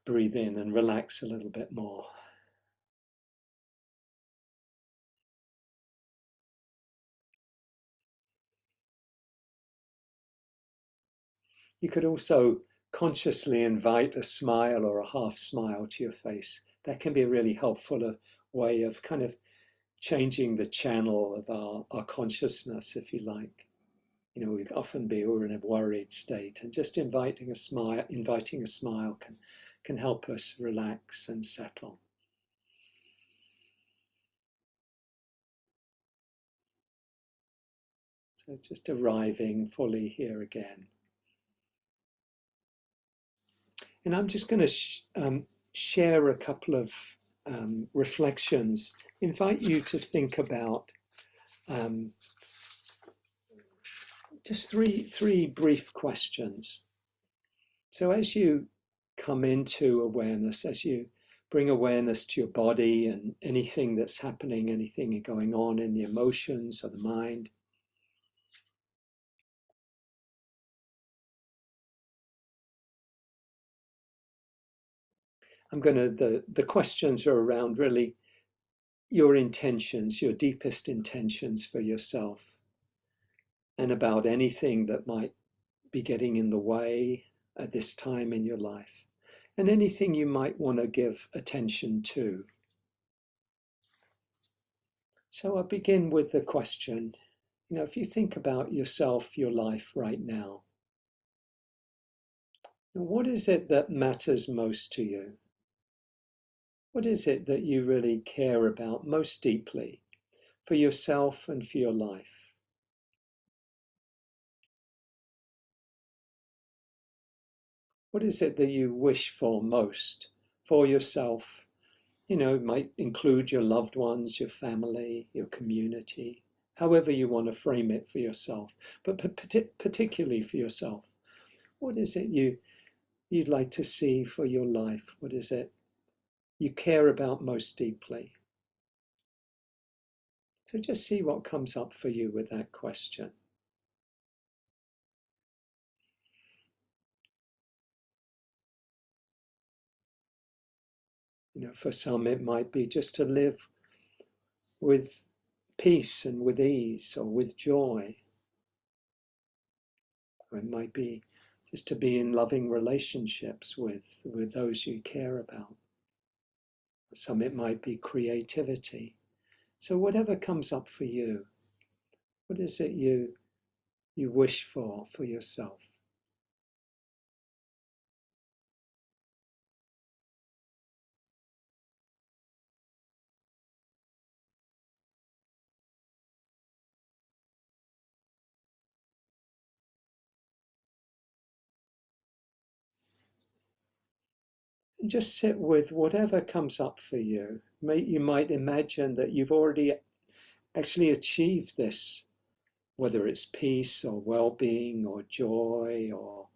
breathe in and relax a little bit more. You could also consciously invite a smile or a half smile to your face. That can be a really helpful way of kind of changing the channel of our consciousness, if you like. We'd often we're in a worried state, and just inviting a smile can help us relax and settle. So just arriving fully here again. And I'm just going to share a couple of reflections. Invite you to think about just three brief questions. So as you come into awareness, as you bring awareness to your body and anything that's happening, anything going on in the emotions or the mind, the questions are around really your intentions, your deepest intentions for yourself, and about anything that might be getting in the way at this time in your life, and anything you might want to give attention to. So I'll begin with the question, if you think about yourself, your life right now, what is it that matters most to you? What is it that you really care about most deeply for yourself and for your life? What is it that you wish for most for yourself? It might include your loved ones, your family, your community, however you want to frame it for yourself, but particularly for yourself. What is it you'd like to see for your life? What is it you care about most deeply? So just see what comes up for you with that question. For some, it might be just to live with peace and with ease or with joy. Or it might be just to be in loving relationships with those you care about. For some, it might be creativity. So whatever comes up for you, what is it you wish for yourself? And just sit with whatever comes up for you. You might imagine that you've already actually achieved this, whether it's peace or well-being or joy or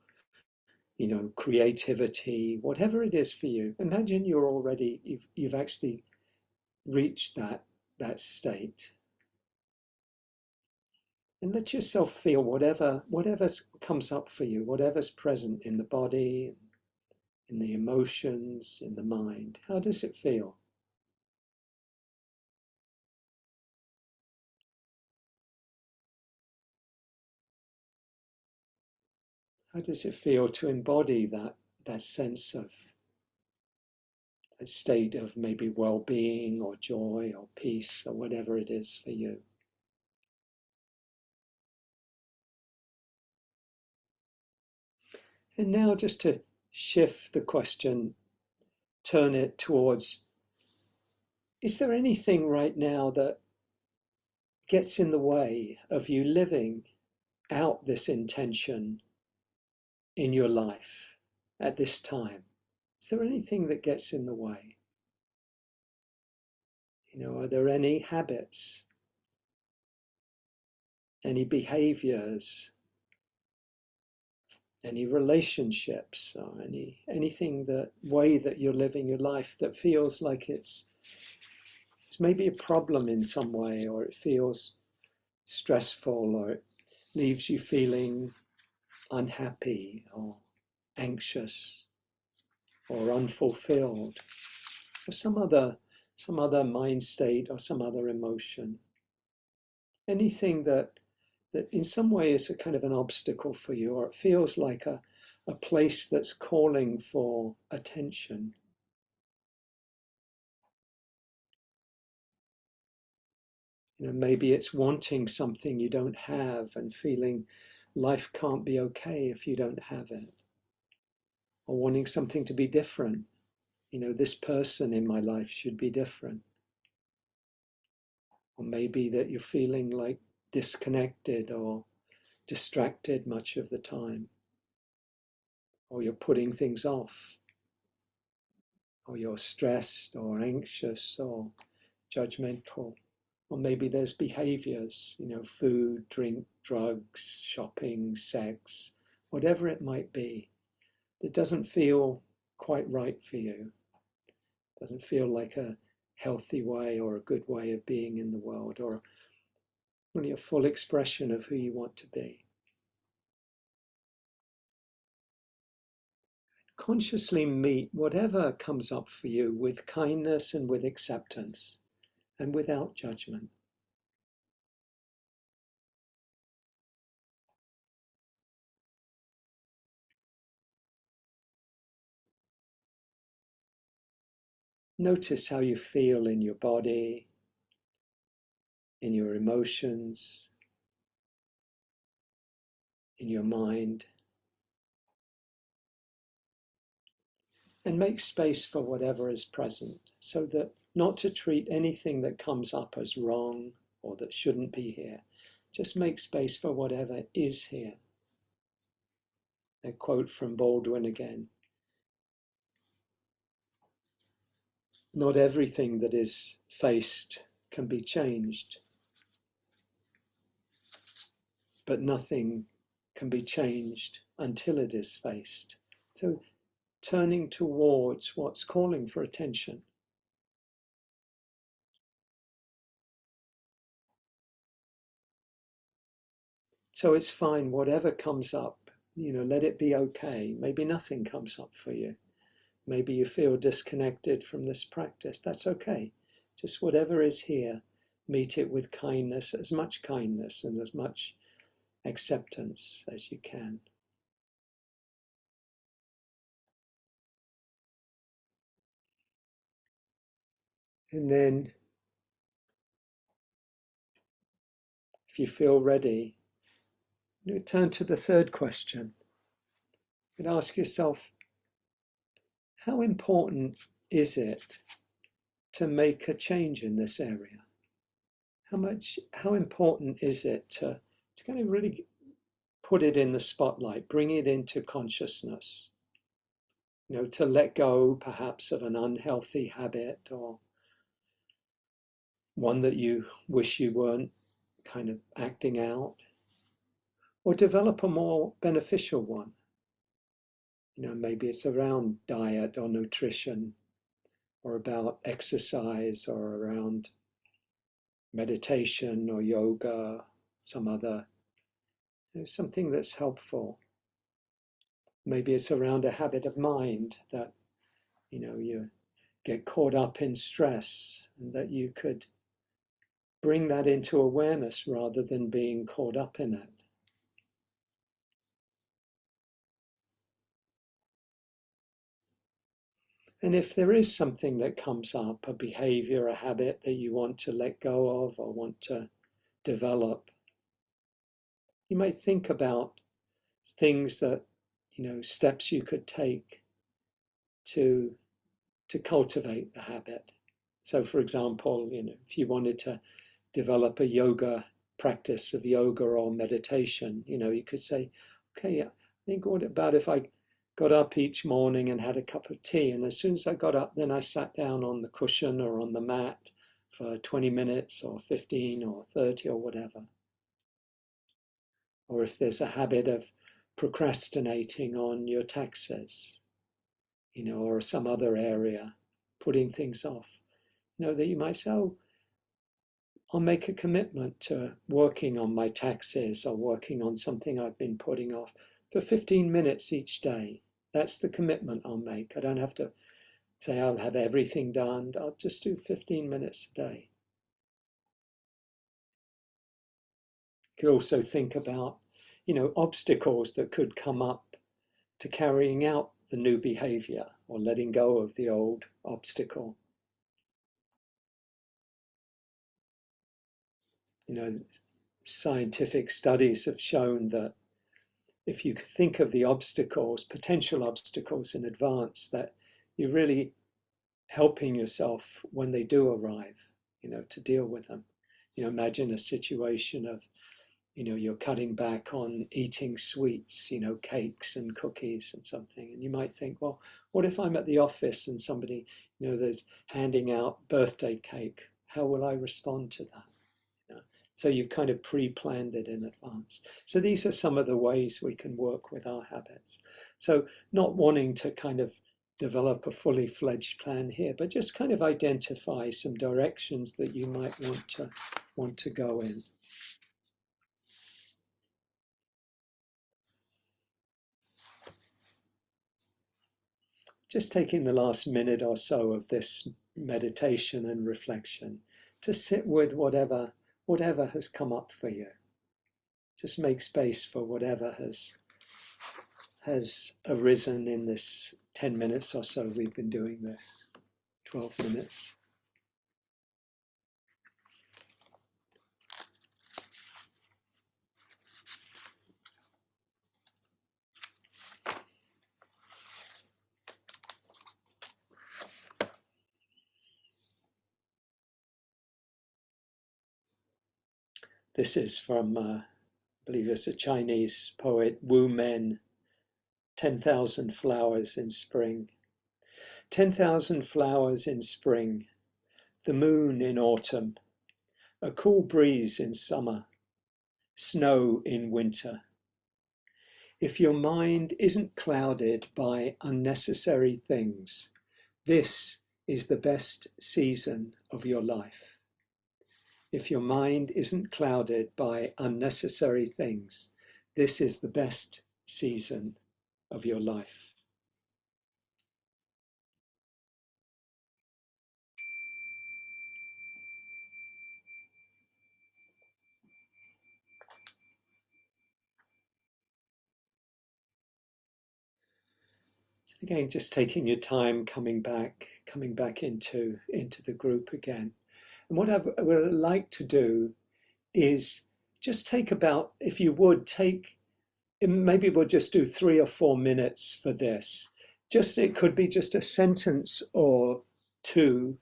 creativity, whatever it is for you. Imagine you've actually reached that state, and let yourself feel whatever comes up for you, whatever's present in the body, in the emotions, in the mind. How does it feel? How does it feel to embody that sense of a state of maybe well-being or joy or peace or whatever it is for you? And now just to shift the question, turn it towards, is there anything right now that gets in the way of you living out this intention in your life at this time? Is there anything that gets in the way? Are there any habits, any behaviors, any relationships, or anything, that way that you're living your life that feels like it's maybe a problem in some way, or it feels stressful, or it leaves you feeling unhappy or anxious or unfulfilled, or some other mind state or some other emotion. Anything that in some way is a kind of an obstacle for you, or it feels like a place that's calling for attention. Maybe it's wanting something you don't have and feeling life can't be okay if you don't have it, or wanting something to be different. This person in my life should be different. Or maybe that you're feeling like disconnected or distracted much of the time, or you're putting things off, or you're stressed or anxious or judgmental. Or maybe there's behaviors, food, drink, drugs, shopping, sex, whatever it might be, that doesn't feel quite right for you, doesn't feel like a healthy way or a good way of being in the world, or really a full expression of who you want to be. Consciously meet whatever comes up for you with kindness and with acceptance and without judgment. Notice how you feel in your body, in your emotions, in your mind. And make space for whatever is present, so that not to treat anything that comes up as wrong or that shouldn't be here. Just make space for whatever is here. A quote from Baldwin again. Not everything that is faced can be changed, but nothing can be changed until it is faced. So turning towards what's calling for attention. So it's fine, whatever comes up, let it be okay. Maybe nothing comes up for you. Maybe you feel disconnected from this practice. That's okay. Just whatever is here, meet it with kindness, as much kindness and as much acceptance as you can. And then, if you feel ready, turn to the third question and ask yourself, how important is it to make a change in this area? How important is it to kind of really put it in the spotlight, bring it into consciousness? To let go perhaps of an unhealthy habit or one that you wish you weren't kind of acting out, or develop a more beneficial one. Maybe it's around diet or nutrition, or about exercise, or around meditation or yoga, some other, something that's helpful. Maybe it's around a habit of mind that, you get caught up in stress, and that you could bring that into awareness rather than being caught up in it. And if there is something that comes up, a behavior, a habit that you want to let go of or want to develop, you might think about things that, steps you could take to cultivate the habit. So for example, if you wanted to develop a yoga practice of yoga or meditation, you could say, okay, I think, what about if I got up each morning and had a cup of tea, and as soon as I got up, then I sat down on the cushion or on the mat for 20 minutes or 15 or 30 or whatever. Or if there's a habit of procrastinating on your taxes, or some other area, putting things off, that you might say, oh, I'll make a commitment to working on my taxes or working on something I've been putting off for 15 minutes each day. That's the commitment I'll make. I don't have to say I'll have everything done. I'll just do 15 minutes a day. You could also think about, obstacles that could come up to carrying out the new behavior or letting go of the old obstacle. Scientific studies have shown that if you think of the obstacles, potential obstacles in advance, that you're really helping yourself when they do arrive, to deal with them. Imagine a situation of, you're cutting back on eating sweets, cakes and cookies and something. And you might think, well, what if I'm at the office and somebody, that's handing out birthday cake? How will I respond to that? So you've kind of pre-planned it in advance. So these are some of the ways we can work with our habits. So not wanting to kind of develop a fully fledged plan here, but just kind of identify some directions that you might want to go in. Just taking the last minute or so of this meditation and reflection to sit with whatever has come up for you. Just make space for whatever has arisen in this 10 minutes or so we've been doing this, 12 minutes. This is from, I believe it's a Chinese poet, Wu Men, 10,000 flowers in spring. 10,000 flowers in spring, the moon in autumn, a cool breeze in summer, snow in winter. If your mind isn't clouded by unnecessary things, this is the best season of your life. If your mind isn't clouded by unnecessary things, this is the best season of your life. So again, just taking your time, coming back into the group again. And what I would like to do is just take about, if you would take, maybe we'll just do 3 or 4 minutes for this. Just, it could be just a sentence or two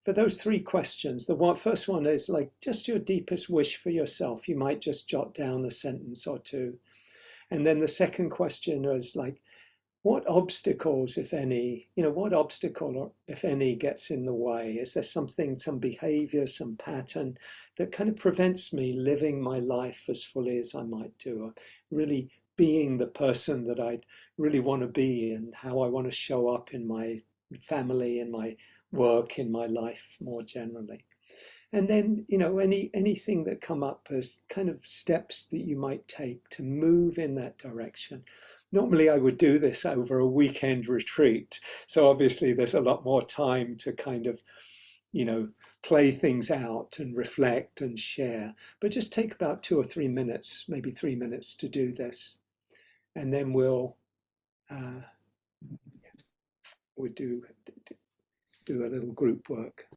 for those 3 questions. The first one is like just your deepest wish for yourself. You might just jot down a sentence or two. And then the second question is like, what obstacles, if any, what obstacle, if any, gets in the way? Is there something, some behavior, some pattern that kind of prevents me living my life as fully as I might do, or really being the person that I really want to be and how I want to show up in my family, in my work, in my life more generally? And then, anything that come up as kind of steps that you might take to move in that direction. Normally, I would do this over a weekend retreat. So obviously, there's a lot more time to kind of, play things out and reflect and share. But just take about 2 or 3 minutes, maybe 3 minutes to do this. And then we'll do a little group work.